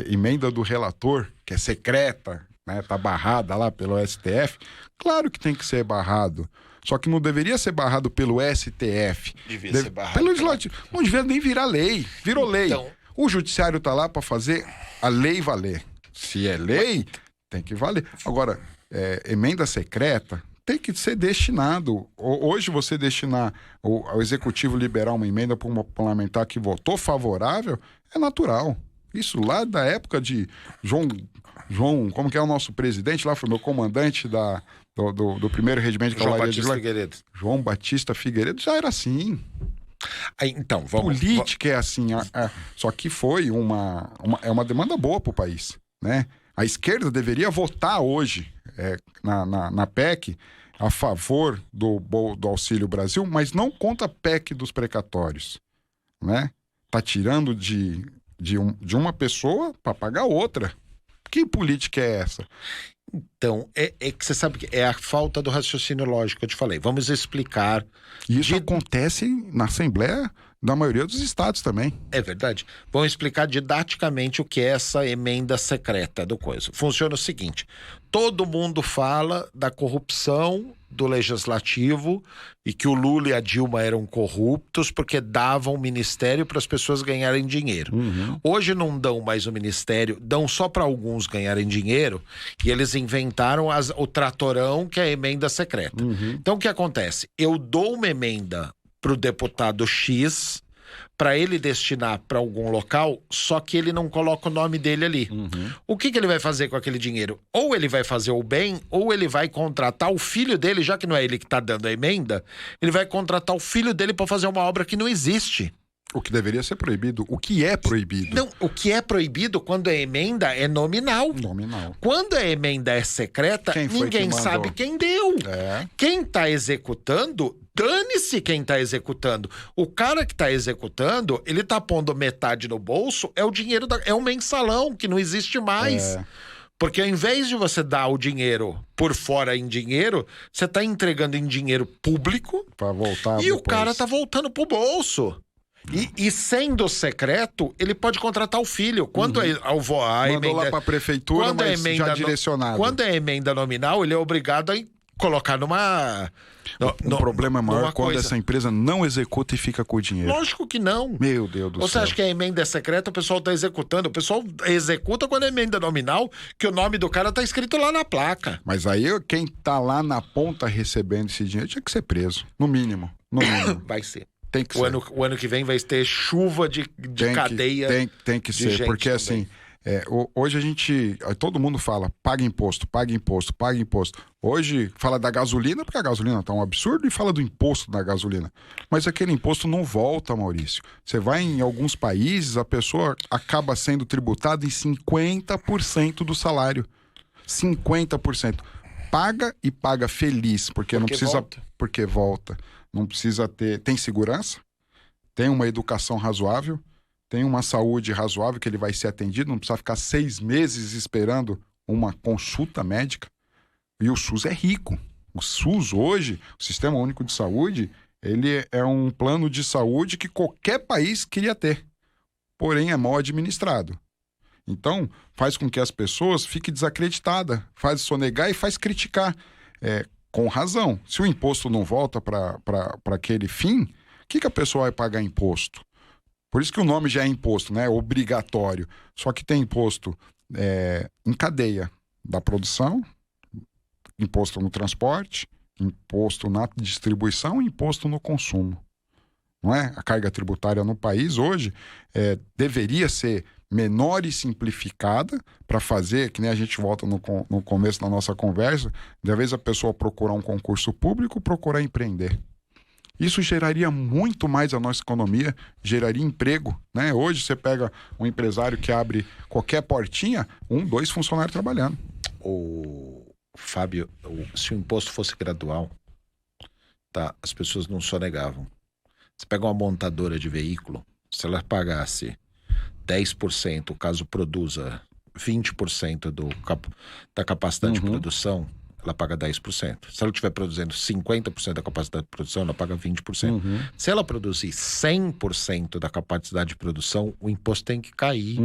Emenda do relator, que é secreta, né? Tá barrada lá pelo STF. Claro que tem que ser barrado. Só que não deveria ser barrado pelo STF. Devia ser barrado pelo legislativo. Não devia nem virar lei. Virou lei. Então... O judiciário tá lá para fazer a lei valer. Se é lei, tem que valer. Agora, emenda secreta tem que ser destinado. Hoje você destinar ao executivo liberar uma emenda para um parlamentar que votou favorável é natural. Isso lá da época de João, como que é o nosso presidente lá, foi meu comandante do primeiro regimento de cavalaria de Figueiredo. João Batista Figueiredo, já era assim. Aí, então, vamos... Política é assim, só que foi uma demanda boa para o país, né? A esquerda deveria votar hoje na PEC a favor do Auxílio Brasil, mas não contra a PEC dos precatórios, né? Tá tirando de uma pessoa para pagar outra. Que política é essa? Então, é que você sabe que é a falta do raciocínio lógico que eu te falei. Vamos explicar. E isso acontece na Assembleia da maioria dos estados também. É verdade. Vamos explicar didaticamente o que é essa emenda secreta do coisa. Funciona o seguinte: todo mundo fala da corrupção do legislativo e que o Lula e a Dilma eram corruptos porque davam o ministério para as pessoas ganharem dinheiro. Uhum. Hoje não dão mais o ministério, dão só para alguns ganharem dinheiro, e eles inventaram o tratorão, que é a emenda secreta. Uhum. Então o que acontece? Eu dou uma emenda pro deputado X para ele destinar para algum local, só que ele não coloca o nome dele ali. Uhum. O que ele vai fazer com aquele dinheiro? Ou ele vai fazer o bem, ou ele vai contratar o filho dele, já que não é ele que tá dando a emenda, ele vai contratar o filho dele para fazer uma obra que não existe. O que deveria ser proibido. O que é proibido? Não, o que é proibido quando é emenda é nominal. Nominal. Quando a emenda é secreta, ninguém sabe quem deu. Quem tá executando, dane-se quem tá executando. O cara que tá executando, ele tá pondo metade no bolso, é o dinheiro, é um mensalão que não existe mais. Porque ao invés de você dar o dinheiro por fora em dinheiro, você tá entregando em dinheiro público pra voltar e depois. O cara tá voltando pro bolso. E sendo secreto, ele pode contratar o filho. Quando a emenda... Mandou lá pra prefeitura, mas já direcionado. Quando é emenda nominal, ele é obrigado a colocar numa... O problema é maior quando essa empresa não executa e fica com o dinheiro. Lógico que não. Meu Deus do céu. Você acha que a emenda é secreta, o pessoal tá executando. O pessoal executa quando é emenda nominal, que o nome do cara tá escrito lá na placa. Mas aí quem tá lá na ponta recebendo esse dinheiro tinha que ser preso. No mínimo. Vai ser. Tem que ser. O ano que vem vai ter chuva de cadeia. Tem que ser, porque também. Assim, hoje todo mundo fala, paga imposto, paga imposto, paga imposto. Hoje fala da gasolina, porque a gasolina tá um absurdo, e fala do imposto da gasolina. Mas aquele imposto não volta, Maurício. Você vai em alguns países, a pessoa acaba sendo tributada em 50% do salário. 50%. Paga e paga feliz, porque não precisa... Volta. Porque volta. Não precisa tem segurança, tem uma educação razoável, tem uma saúde razoável que ele vai ser atendido, não precisa ficar 6 meses esperando uma consulta médica. E o SUS é rico. O SUS hoje, o Sistema Único de Saúde, ele é um plano de saúde que qualquer país queria ter, porém é mal administrado. Então, faz com que as pessoas fiquem desacreditadas, faz sonegar e faz criticar. Com razão. Se o imposto não volta para aquele fim, o que a pessoa vai pagar imposto? Por isso que o nome já é imposto, né? Obrigatório. Só que tem imposto em cadeia da produção, imposto no transporte, imposto na distribuição e imposto no consumo. Não é? A carga tributária no país hoje deveria ser menor e simplificada para fazer, que nem a gente volta no começo da nossa conversa, de vez a pessoa procurar um concurso público, procurar empreender. Isso geraria muito mais a nossa economia, geraria emprego, né? Hoje você pega um empresário que abre qualquer portinha, 2 funcionários trabalhando. Fábio, se o imposto fosse gradual, tá, as pessoas não sonegavam. Você pega uma montadora de veículo, se ela pagasse 10%, caso produza 20% da capacidade de produção, ela paga 10%. Se ela estiver produzindo 50% da capacidade de produção, ela paga 20%. Se ela produzir 100% da capacidade de produção, o imposto tem que cair.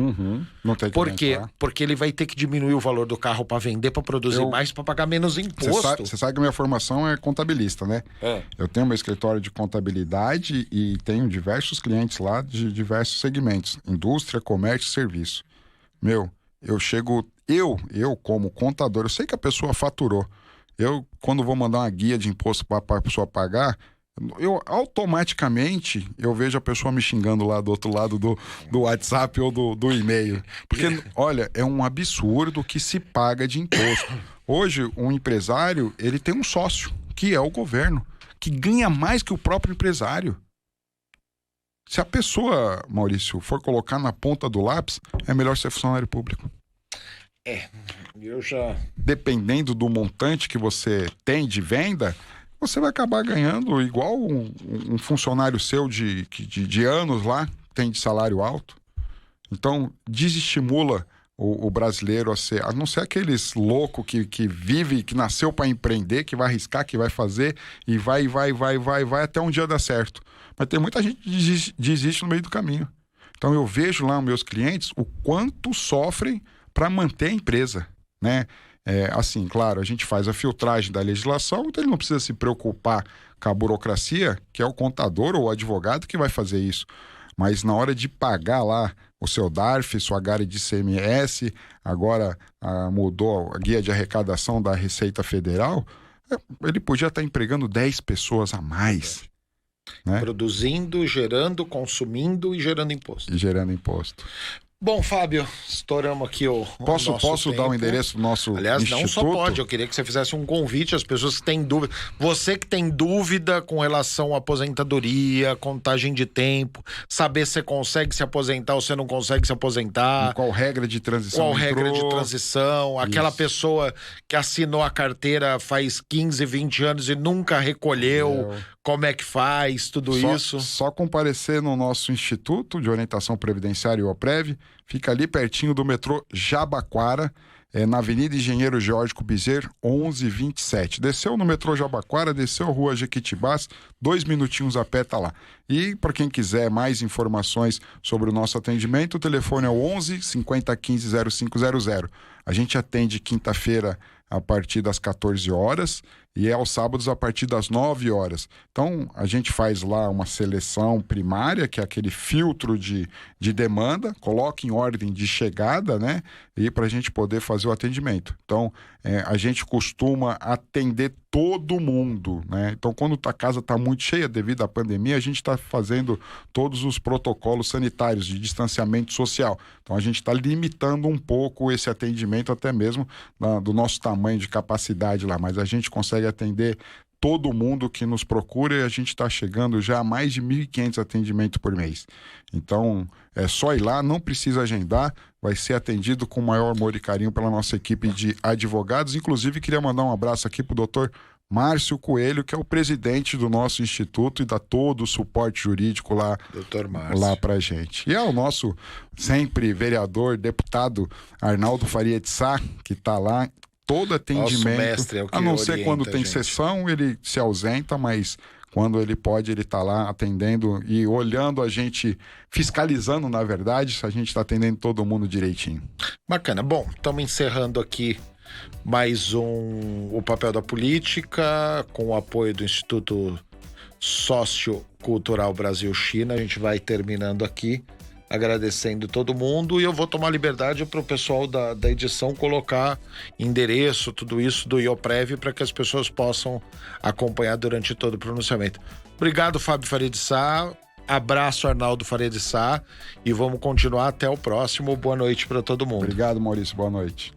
Não tem que Por quê? aumentar. Porque ele vai ter que diminuir o valor do carro para vender, para produzir mais, para pagar menos imposto. Você sabe que a minha formação é contabilista, né? Eu tenho meu escritório de contabilidade e tenho diversos clientes lá de diversos segmentos. Indústria, comércio e serviço. Eu como contador, eu sei que a pessoa faturou. Quando vou mandar uma guia de imposto para a pessoa pagar, eu automaticamente vejo a pessoa me xingando lá do outro lado do WhatsApp ou do e-mail. Porque, olha, é um absurdo que se paga de imposto. Hoje, um empresário, ele tem um sócio, que é o governo, que ganha mais que o próprio empresário. Se a pessoa, Maurício, for colocar na ponta do lápis, é melhor ser funcionário público. Dependendo do montante que você tem de venda, você vai acabar ganhando igual um funcionário seu de anos lá, tem de salário alto. Então, desestimula o brasileiro a não ser aqueles loucos que vive, que nasceu para empreender, que vai arriscar, que vai fazer e vai até um dia dar certo. Mas tem muita gente que desiste no meio do caminho. Então eu vejo lá os meus clientes o quanto sofrem para manter a empresa, né? Assim, claro, a gente faz a filtragem da legislação, então ele não precisa se preocupar com a burocracia, que é o contador ou o advogado que vai fazer isso. Mas na hora de pagar lá o seu DARF, sua área de ICMS, agora mudou a guia de arrecadação da Receita Federal, ele podia estar empregando 10 pessoas a mais. Né? Produzindo, gerando, consumindo e gerando imposto. Bom, Fábio, estouramos aqui o Posso nosso dar o endereço do nosso Aliás, instituto? não só pode, eu queria que você fizesse um convite às pessoas que têm dúvida. Você que tem dúvida com relação à aposentadoria, contagem de tempo, saber se você consegue se aposentar ou se não consegue se aposentar. Qual regra de transição aquela pessoa que assinou a carteira faz 15, 20 anos e nunca recolheu. Como é que faz tudo isso? Só comparecer no nosso Instituto de Orientação Previdenciária, o OPREV, fica ali pertinho do metrô Jabaquara, na Avenida Engenheiro Geórgico Bizer, 1127. Desceu no metrô Jabaquara, desceu a Rua Jequitibás, 2 minutinhos a pé tá lá. E para quem quiser mais informações sobre o nosso atendimento, o telefone é o 11 50 15 0500. A gente atende quinta-feira a partir das 14 horas e aos sábados a partir das 9 horas. Então, a gente faz lá uma seleção primária, que é aquele filtro de demanda, coloca em ordem de chegada, né? E para a gente poder fazer o atendimento. Então, a gente costuma atender todo mundo, né? Então, quando a casa está muito cheia devido à pandemia, a gente está fazendo todos os protocolos sanitários de distanciamento social. Então, a gente está limitando um pouco esse atendimento, até mesmo do nosso tamanho de capacidade lá, mas a gente consegue atender todo mundo que nos procura e a gente está chegando já a mais de 1.500 atendimentos por mês. Então, é só ir lá, não precisa agendar, vai ser atendido com o maior amor e carinho pela nossa equipe de advogados. Inclusive, queria mandar um abraço aqui para o doutor Márcio Coelho, que é o presidente do nosso instituto e dá todo o suporte jurídico lá pra gente. E é o nosso sempre vereador, deputado Arnaldo Faria de Sá, que está lá, todo atendimento. Nosso mestre é o que a não ser quando tem gente. sessão, ele se ausenta, mas quando ele pode, ele está lá atendendo e olhando a gente, fiscalizando, na verdade, se a gente está atendendo todo mundo direitinho. Bacana. Bom, estamos encerrando aqui mais o Papel da Política, com o apoio do Instituto Sociocultural Brasil-China. A gente vai terminando aqui, agradecendo todo mundo, e eu vou tomar liberdade para o pessoal da edição colocar endereço, tudo isso do IOPREV, para que as pessoas possam acompanhar durante todo o pronunciamento. Obrigado, Fábio Faria de Sá. Abraço, Arnaldo Faria de Sá, e vamos continuar até o próximo. Boa noite para todo mundo. Obrigado, Maurício. Boa noite.